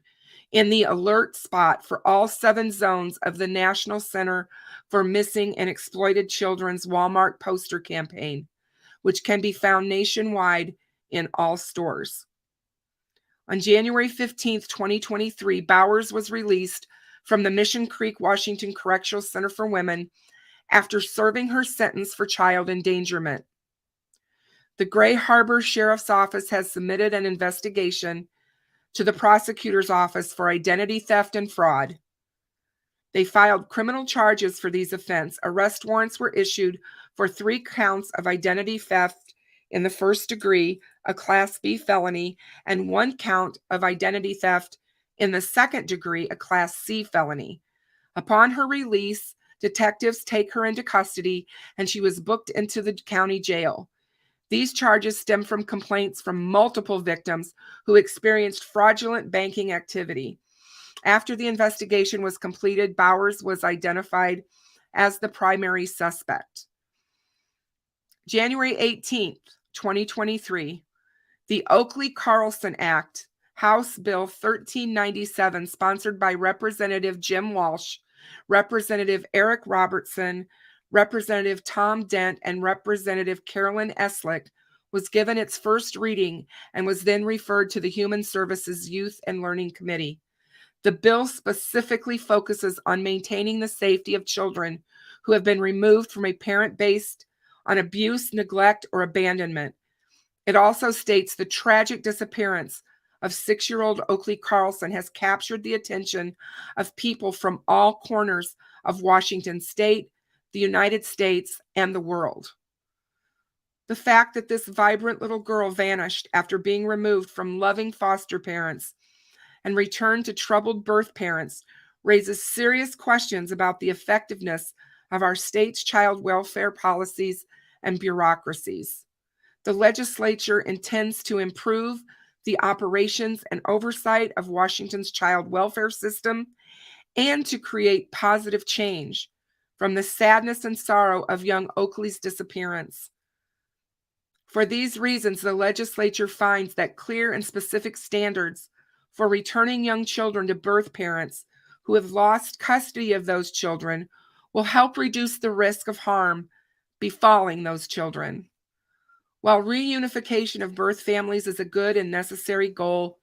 in the alert spot for all 7 zones of the National Center for Missing and Exploited Children's Walmart poster campaign, which can be found nationwide in all stores. On January 15, 2023, Bowers was released from the Mission Creek, Washington Correctional Center for Women after serving her sentence for child endangerment. The Gray Harbor Sheriff's Office has submitted an investigation to the prosecutor's office for identity theft and fraud. They filed criminal charges for these offenses. Arrest warrants were issued for 3 counts of identity theft in the first degree, a Class B felony, and 1 count of identity theft in the second degree, a Class C felony. Upon her release, detectives take her into custody, and she was booked into the county jail. These charges stem from complaints from multiple victims who experienced fraudulent banking activity. After the investigation was completed, Bowers was identified as the primary suspect. January 18th, 2023, the Oakley Carlson Act, House Bill 1397, sponsored by Representative Jim Walsh, Representative Eric Robertson, Representative Tom Dent, and Representative Carolyn Eslick, was given its first reading and was then referred to the Human Services Youth and Learning Committee. The bill specifically focuses on maintaining the safety of children who have been removed from a parent based on abuse, neglect, or abandonment. It also states the tragic disappearance of 6-year-old Oakley Carlson has captured the attention of people from all corners of Washington State, the United States, and the world. The fact that this vibrant little girl vanished after being removed from loving foster parents and returned to troubled birth parents raises serious questions about the effectiveness of our state's child welfare policies and bureaucracies. The legislature intends to improve the operations and oversight of Washington's child welfare system and to create positive change from the sadness and sorrow of young Oakley's disappearance. For these reasons, the legislature finds that clear and specific standards for returning young children to birth parents who have lost custody of those children will help reduce the risk of harm befalling those children. While reunification of birth families is a good and necessary goal,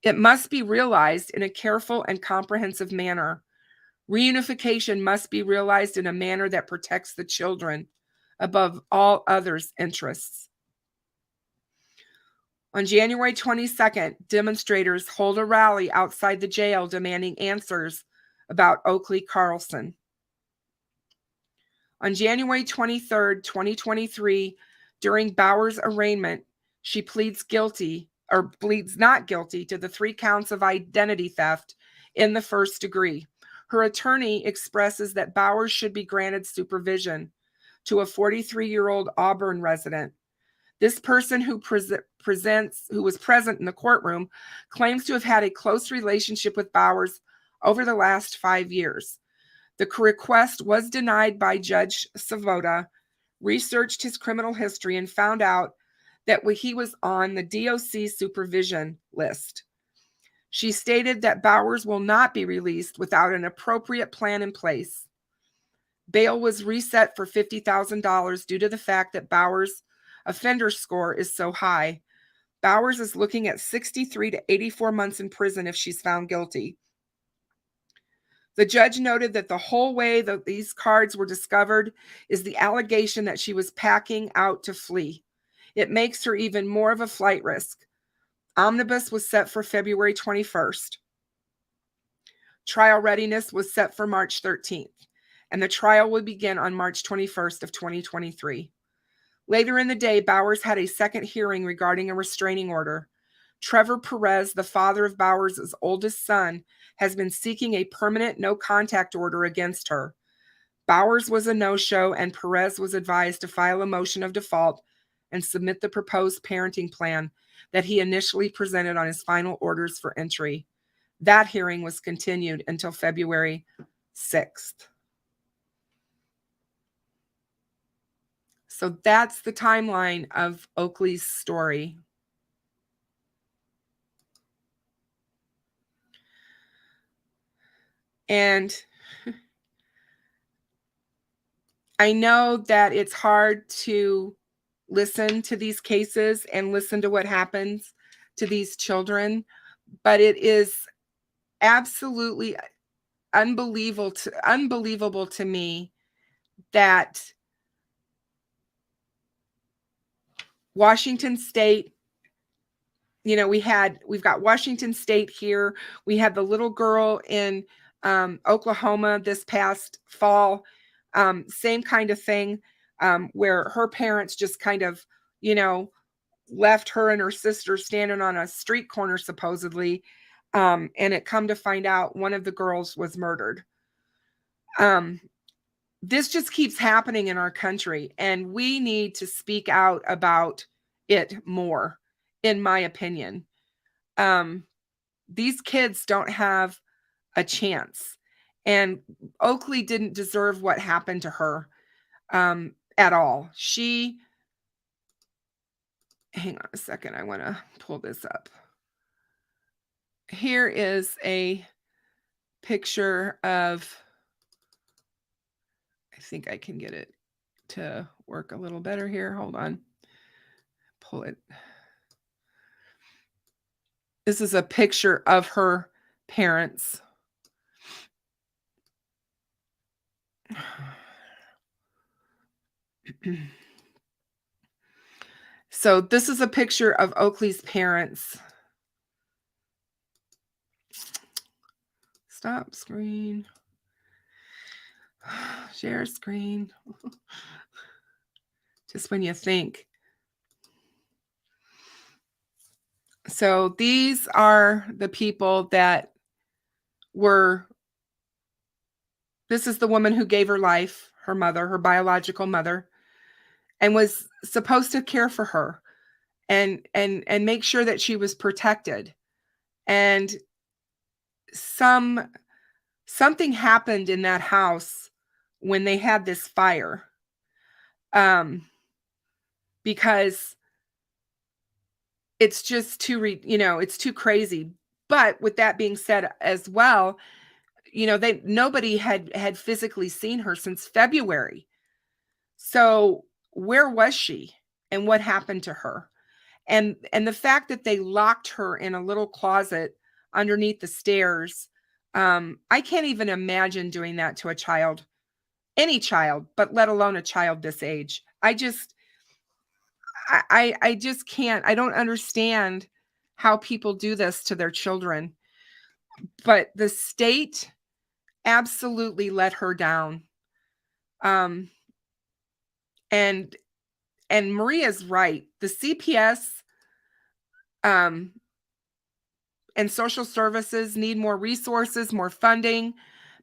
it must be realized in a careful and comprehensive manner. Reunification must be realized in a manner that protects the children above all others' interests. On January 22nd, demonstrators hold a rally outside the jail demanding answers about Oakley Carlson. On January 23rd, 2023, during Bowers' arraignment, she pleads not guilty to the 3 counts of identity theft in the first degree. Her attorney expresses that Bowers should be granted supervision to a 43-year-old Auburn resident. This person who was present in the courtroom claims to have had a close relationship with Bowers over the last 5 years. The request was denied by Judge Savoda, researched his criminal history, and found out that he was on the DOC supervision list. She stated that Bowers will not be released without an appropriate plan in place. Bail was reset for $50,000 due to the fact that Bowers' offender score is so high. Bowers is looking at 63 to 84 months in prison if she's found guilty. The judge noted that the whole way that these cards were discovered is the allegation that she was packing out to flee. It makes her even more of a flight risk. Omnibus was set for February 21st. Trial readiness was set for March 13th, and the trial would begin on March 21st of 2023. Later in the day, Bowers had a second hearing regarding a restraining order. Trevor Perez, the father of Bowers' oldest son, has been seeking a permanent no-contact order against her. Bowers was a no-show, and Perez was advised to file a motion of default and submit the proposed parenting plan that he initially presented on his final orders for entry. That hearing was continued until February 6th. So that's the timeline of Oakley's story. And I know that it's hard to listen to these cases and listen to what happens to these children, but it is absolutely unbelievable to me that Washington State, we've got Washington State here. We had the little girl in Oklahoma this past fall, same kind of thing, where her parents just kind of, left her and her sister standing on a street corner, supposedly. And it come to find out one of the girls was murdered. This just keeps happening in our country, and we need to speak out about it more, in my opinion. These kids don't have a chance, and Oakley didn't deserve what happened to her at all. Hang on a second, I want to pull this up. Here is a picture of, I think I can get it to work a little better here. Hold on. Pull it. This is a picture of her parents. So this is a picture of Oakley's parents. Stop screen. Share screen. Just when you think. So these are the people that were, this is the woman who gave her life, her mother, her biological mother, and was supposed to care for her and make sure that she was protected. And something happened in that house when they had this fire, because it's just it's too crazy. But with that being said as well, nobody had physically seen her since February. So where was she and what happened to her? And the fact that they locked her in a little closet underneath the stairs, I can't even imagine doing that to a child, any child, but let alone a child this age. I just can't. I don't understand how people do this to their children. But the state absolutely let her down. And Maria's right. The CPS and social services need more resources, more funding,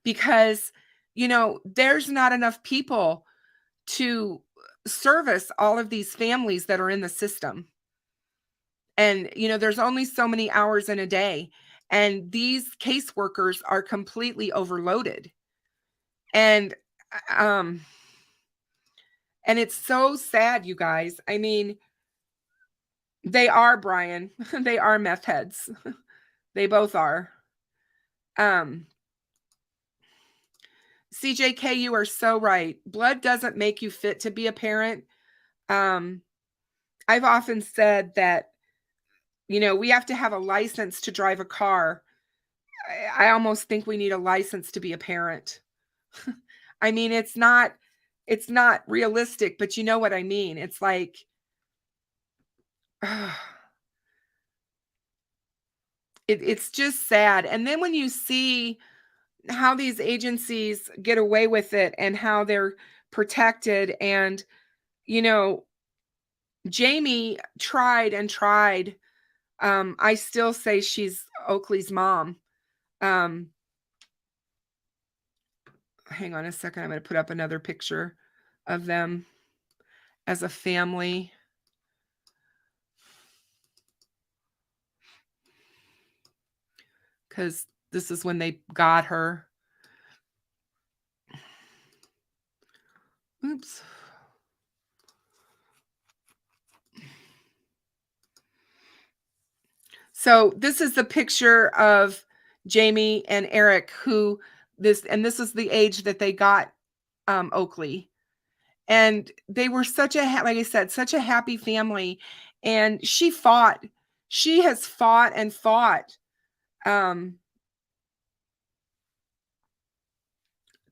because, there's not enough people to service all of these families that are in the system. And, there's only so many hours in a day, and these caseworkers are completely overloaded. And it's so sad, you guys. I mean, they are, Brian. They are meth heads. They both are. CJK, you are so right. Blood doesn't make you fit to be a parent. I've often said that, we have to have a license to drive a car. I almost think we need a license to be a parent. I mean, it's not realistic, but you know what I mean? It's like, it's just sad. And then when you see how these agencies get away with it and how they're protected, and, Jamie tried I still say she's Oakley's mom. Hang on a second. I'm going to put up another picture of them as a family. Because this is when they got her. Oops. So this is the picture of Jamie and Eric, this is the age that they got Oakley. And they were like I said, such a happy family. And she has fought and fought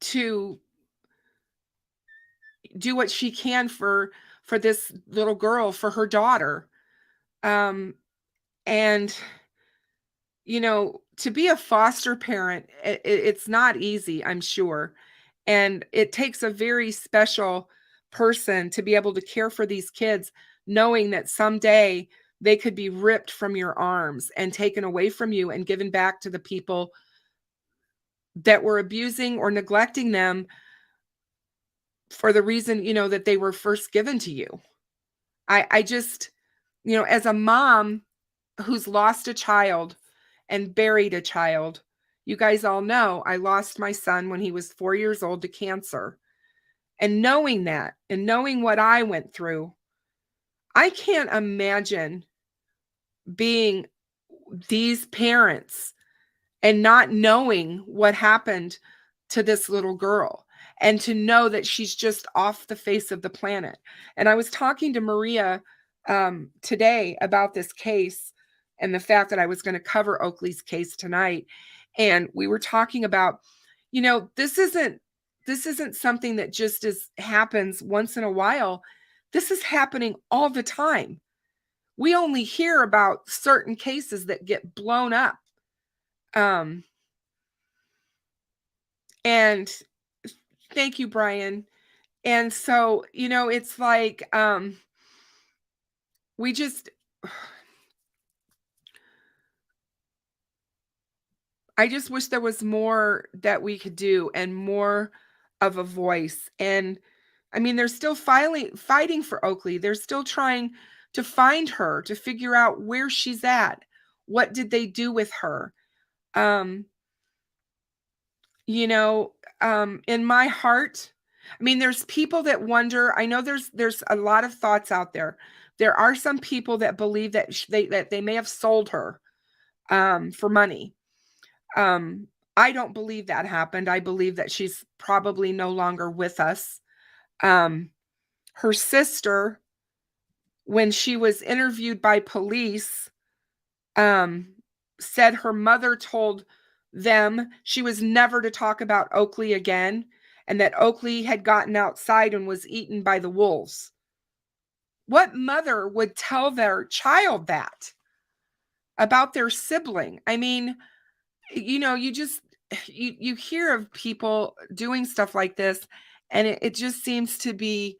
to do what she can for this little girl, for her daughter. And, to be a foster parent, it's not easy, I'm sure. And it takes a very special person to be able to care for these kids, knowing that someday they could be ripped from your arms and taken away from you and given back to the people that were abusing or neglecting them for the reason, that they were first given to you. I just, as a mom who's lost a child and buried a child, you guys all know I lost my son when he was 4 years old to cancer. And knowing that, and knowing what I went through, I can't imagine being these parents and not knowing what happened to this little girl, and to know that she's just off the face of the planet. And I was talking to Maria today about this case and the fact that I was going to cover Oakley's case tonight. And we were talking about, this isn't something that just happens once in a while. This is happening all the time. We only hear about certain cases that get blown up. And thank you, Brian. And so, it's like, we just, I just wish there was more that we could do and more of a voice. And I mean, they're still fighting for Oakley. They're still trying to find her, to figure out where she's at. What did they do with her? In my heart, I mean, there's people that wonder. I know there's a lot of thoughts out there. There are some people that believe that they may have sold her for money. I don't believe that happened. I believe that she's probably no longer with us. Her sister, when she was interviewed by police, said her mother told them she was never to talk about Oakley again, and that Oakley had gotten outside and was eaten by the wolves. What mother would tell their child that about their sibling? I mean, you hear of people doing stuff like this, and it just seems to be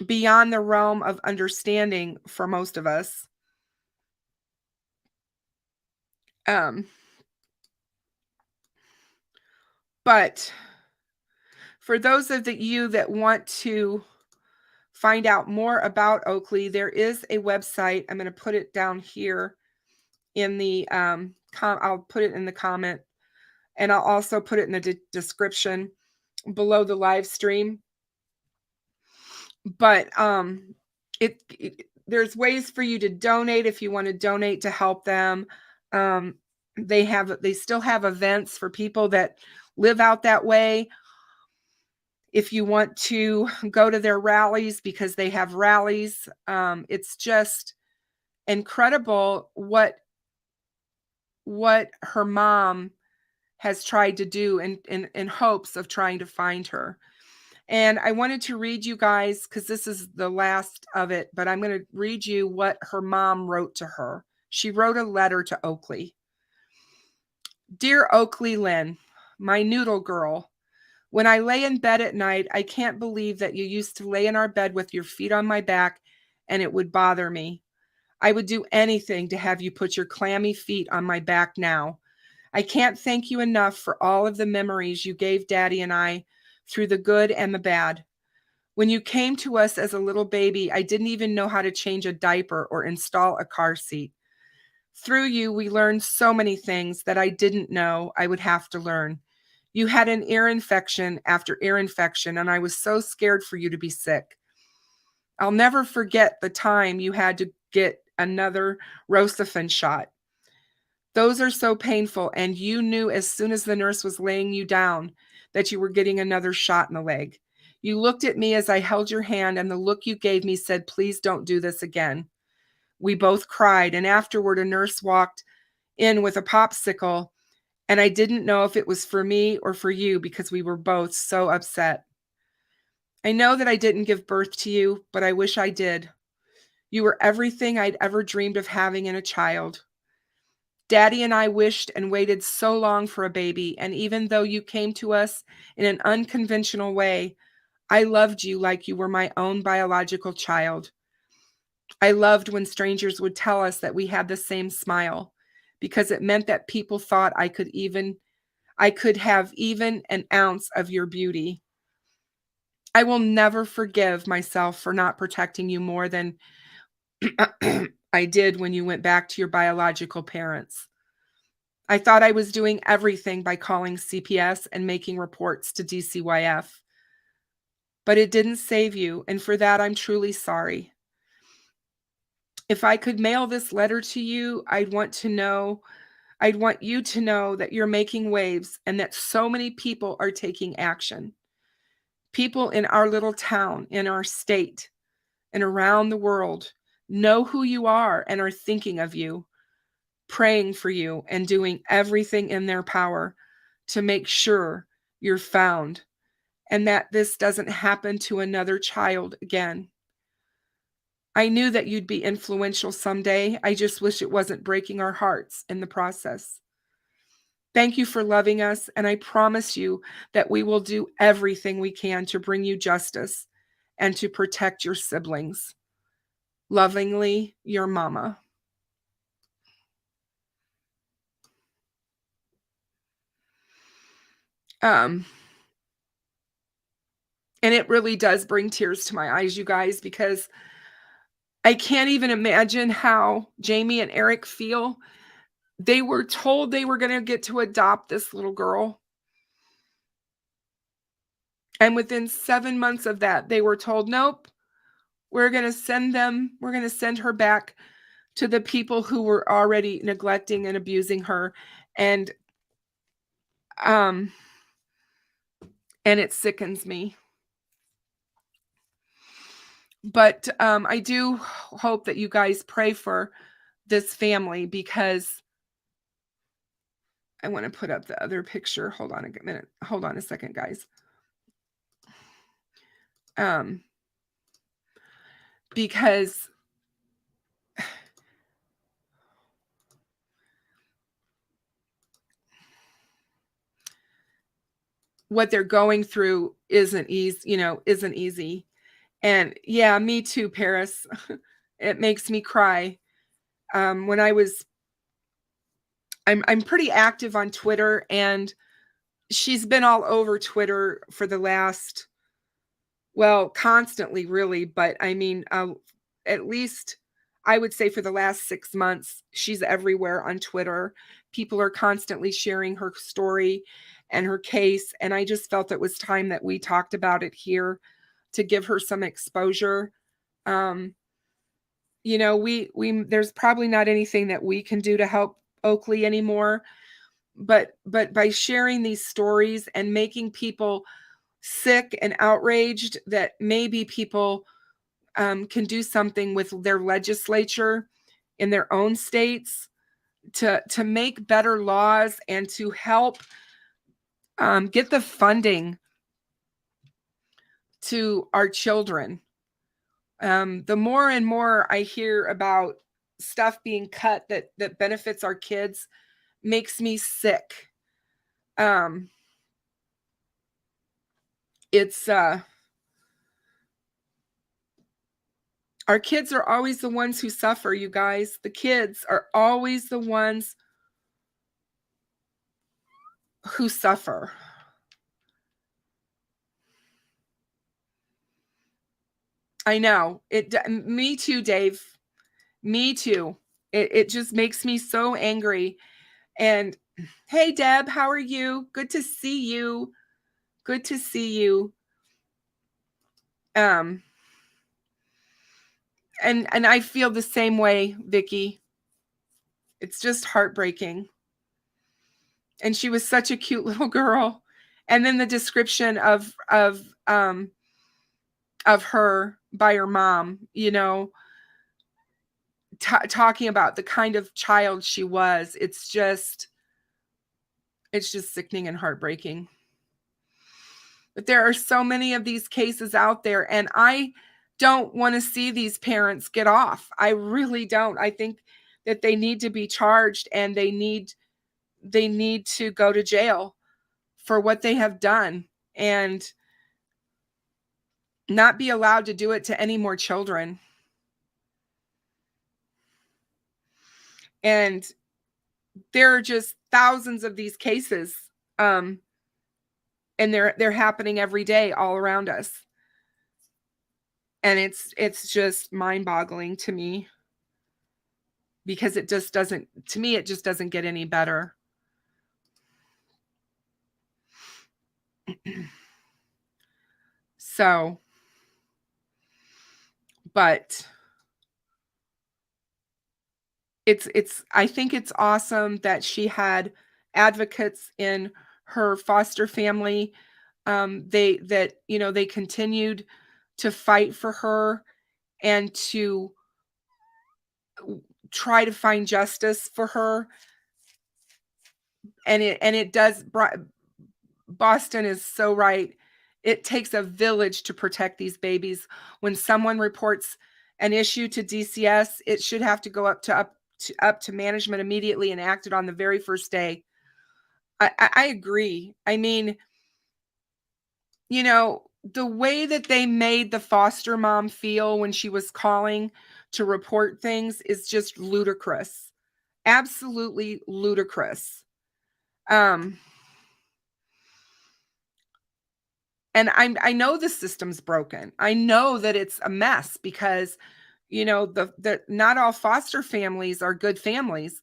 beyond the realm of understanding for most of us. But for those of you that want to find out more about Oakley, there is a website. I'm going to put it down here in the I'll put it in the comment, and I'll also put it in the description below the live stream. But there's ways for you to donate if you want to donate to help them. They still have events for people that live out that way. If you want to go to their rallies, because they have rallies, it's just incredible what her mom has tried to do in hopes of trying to find her. And I wanted to read you guys, because this is the last of it, but I'm going to read you what her mom wrote to her. She wrote a letter to Oakley. Dear Oakley Lynn, my noodle girl, when I lay in bed at night, I can't believe that you used to lay in our bed with your feet on my back, and it would bother me. I would do anything to have you put your clammy feet on my back now. I can't thank you enough for all of the memories you gave Daddy and I through the good and the bad. When you came to us as a little baby, I didn't even know how to change a diaper or install a car seat. Through you, we learned so many things that I didn't know I would have to learn. You had an ear infection after ear infection, and I was so scared for you to be sick. I'll never forget the time you had to get another Rocephin shot. Those are so painful, and you knew as soon as the nurse was laying you down that you were getting another shot in the leg. You looked at me as I held your hand, and the look you gave me said, "Please don't do this again." We both cried, and afterward a nurse walked in with a popsicle, and I didn't know if it was for me or for you because we were both so upset. I know that I didn't give birth to you, but I wish I did. You were everything I'd ever dreamed of having in a child. Daddy and I wished and waited so long for a baby, and even though you came to us in an unconventional way, I loved you like you were my own biological child. I loved when strangers would tell us that we had the same smile, because it meant that people thought I could have even an ounce of your beauty. I will never forgive myself for not protecting you more than I did when you went back to your biological parents. I thought I was doing everything by calling CPS and making reports to DCYF. But it didn't save you, and for that I'm truly sorry. If I could mail this letter to you, I'd want you to know that you're making waves and that so many people are taking action. People in our little town, in our state, and around the world know who you are and are thinking of you, praying for you, and doing everything in their power to make sure you're found and that this doesn't happen to another child again. I knew that you'd be influential someday. I just wish it wasn't breaking our hearts in the process. Thank you for loving us, and I promise you that we will do everything we can to bring you justice and to protect your siblings. Lovingly, your mama. And it really does bring tears to my eyes, you guys, because I can't even imagine how Jamie and Eric feel. They were told they were going to get to adopt this little girl. And within 7 months of that, they were told, nope, we're going to send her back to the people who were already neglecting and abusing her. And it sickens me. But I do hope that you guys pray for this family, because I want to put up the other picture. Hold on a minute. Hold on a second, guys. Because what they're going through isn't easy. And yeah, me too, Paris. It makes me cry. I'm pretty active on Twitter, and she's been all over Twitter for the last, well, constantly really, but I mean, at least I would say for the last 6 months, she's everywhere on Twitter. People are constantly sharing her story and her case, and I just felt it was time that we talked about it here to give her some exposure. We there's probably not anything that we can do to help Oakley anymore, but by sharing these stories and making people sick and outraged, that maybe people can do something with their legislature in their own states to make better laws and to help get the funding to our children. The more and more I hear about stuff being cut that benefits our kids, makes me sick. It's Our kids are always the ones who suffer, you guys. The kids are always the ones who suffer. I know. Me too, Dave. Me too. It just makes me so angry. And hey, Deb, how are you? Good to see you. Good to see you. And I feel the same way, Vicky. It's just heartbreaking. And she was such a cute little girl. And then the description of her by her mom, you know, talking about the kind of child she was. It's just sickening and heartbreaking. But there are so many of these cases out there, and I don't want to see these parents get off. I really don't. I think that they need to be charged, and they need to go to jail for what they have done and not be allowed to do it to any more children. And there are just thousands of these cases, and they're happening every day all around us. And it's just mind-boggling to me, because it just doesn't get any better. So, but I think it's awesome that she had advocates in her foster family. They continued to fight for her and to try to find justice for her. And it does. Boston is so right. It takes a village to protect these babies. When someone reports an issue to DCS, it should have to go up to management immediately and acted on the very first day. I agree. I mean, you know, the way that they made the foster mom feel when she was calling to report things is just ludicrous. Absolutely ludicrous. And I know the system's broken. I know that it's a mess, because, you know, the not all foster families are good families.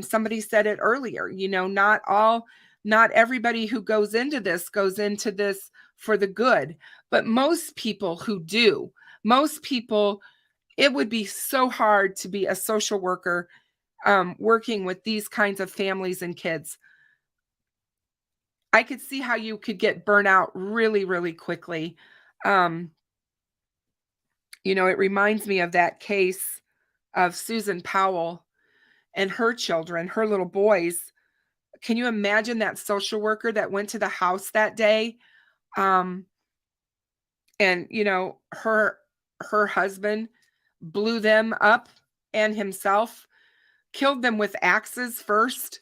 Somebody said it earlier, you know, not everybody who goes into this for the good, but most people who do, it would be so hard to be a social worker, working with these kinds of families and kids. I could see how you could get burnt out really, really quickly. You know, it reminds me of that case of Susan Powell and her children, her little boys. Can you imagine that social worker that went to the house that day? And, you know, her husband blew them up, and himself killed them with axes first,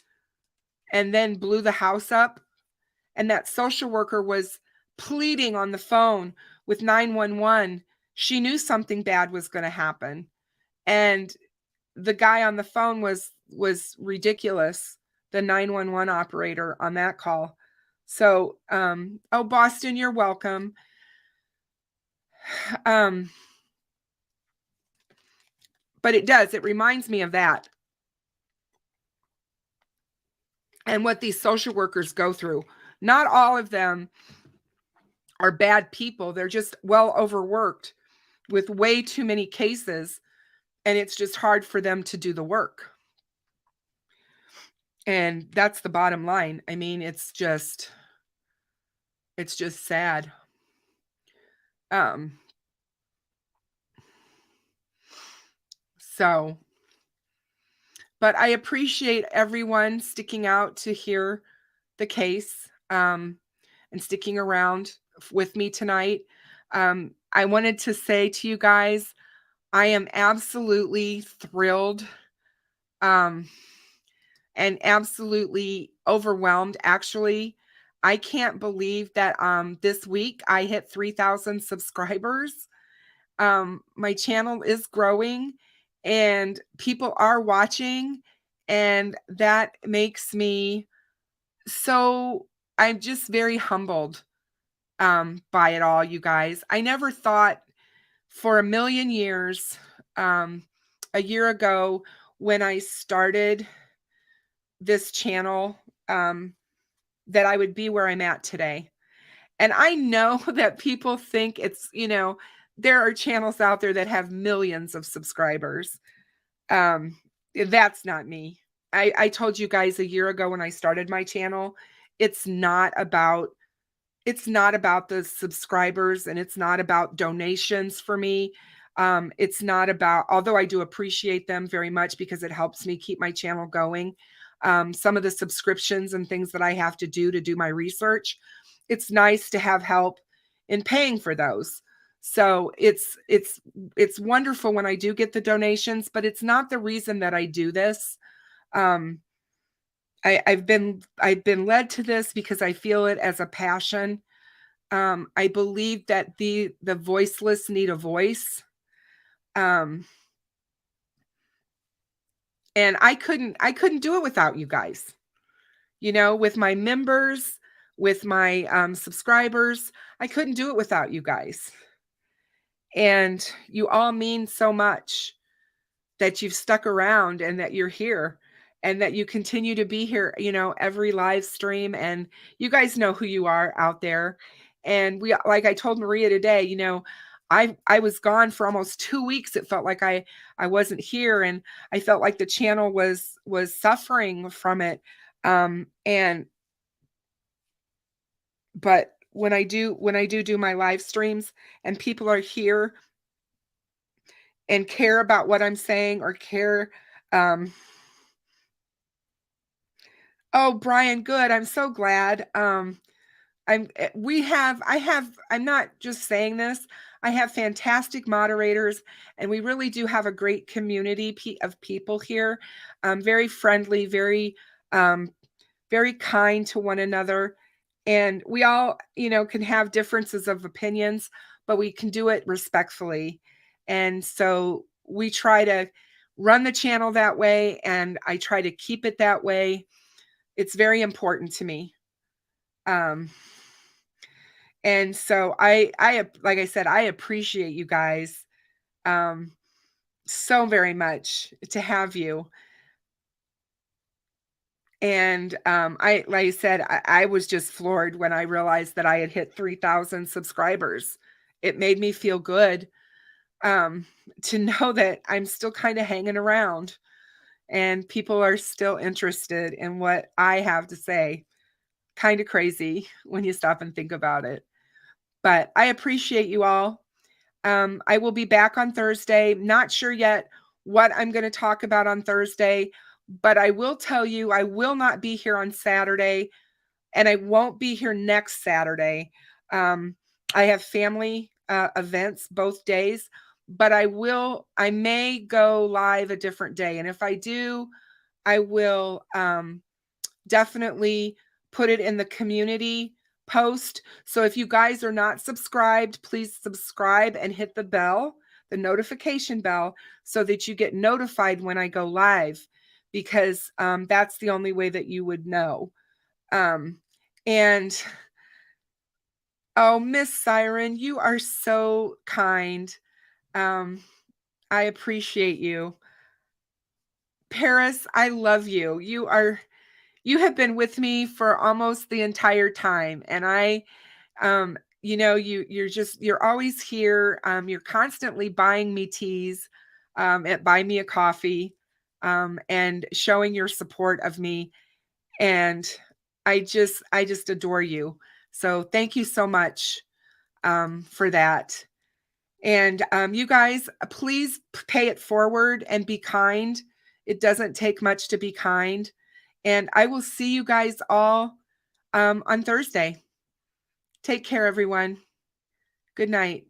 and then blew the house up. And that social worker was pleading on the phone with 911. She knew something bad was going to happen. And the guy on the phone was ridiculous, the 911 operator on that call. So, oh, Boston, you're welcome. But it reminds me of that. And what these social workers go through. Not all of them are bad people. They're just well overworked with way too many cases, and it's just hard for them to do the work. And that's the bottom line. I mean, it's just sad. So, but I appreciate everyone sticking out to hear the case, and sticking around with me tonight. I wanted to say to you guys, I am absolutely thrilled, and absolutely overwhelmed. Actually, I can't believe that this week I hit 3,000 subscribers. My channel is growing and people are watching, and that makes me so, I'm just very humbled by it all, you guys. I never thought for a million years, a year ago when I started this channel, that I would be where I'm at today. And I know that people think it's, there are channels out there that have millions of subscribers. Um, that's not me. I told you guys a year ago when I started my channel, it's not about the subscribers, and it's not about donations for me. It's not about, although I do appreciate them very much because it helps me keep my channel going. Some of the subscriptions and things that I have to do my research, it's nice to have help in paying for those. So it's wonderful when I do get the donations, but it's not the reason that I do this. Um, I've been led to this because I feel it as a passion. I believe that the voiceless need a voice. And I couldn't do it without you guys. With my members, with my subscribers, I couldn't do it without you guys. And you all mean so much that you've stuck around and that you're here and that you continue to be here, every live stream. And you guys know who you are out there. And like I told Maria today, I was gone for almost 2 weeks. It felt like I wasn't here, and I felt like the channel was suffering from it. But when I do my live streams and people are here and care about what I'm saying or care, oh, Brian, good. I'm so glad. I'm not just saying this. I have fantastic moderators, and we really do have a great community of people here. Very friendly, very, very kind to one another. And we all, can have differences of opinions, but we can do it respectfully. And so we try to run the channel that way, and I try to keep it that way. It's very important to me. And so I like I said, I appreciate you guys so very much to have you. And like I said, I was just floored when I realized that I had hit 3,000 subscribers. It made me feel good to know that I'm still kind of hanging around and people are still interested in what I have to say. Kind of crazy when you stop and think about it. But I appreciate you all. I will be back on Thursday. Not sure yet what I'm going to talk about on Thursday, but I will tell you I will not be here on Saturday, and I won't be here next Saturday. I have family events both days, but I may go live a different day. And if I do, I will definitely put it in the community post. So if you guys are not subscribed, please subscribe and hit the bell, the notification bell, so that you get notified when I go live, because that's the only way that you would know. And oh, Miss Siren, you are so kind. I appreciate you. Paris, I love you. You have been with me for almost the entire time. And you're always here. You're constantly buying me teas, at Buy Me a Coffee, and showing your support of me. And I just adore you. So thank you so much, for that. And you guys, please pay it forward and be kind. It doesn't take much to be kind. And I will see you guys all on Thursday. Take care, everyone. Good night.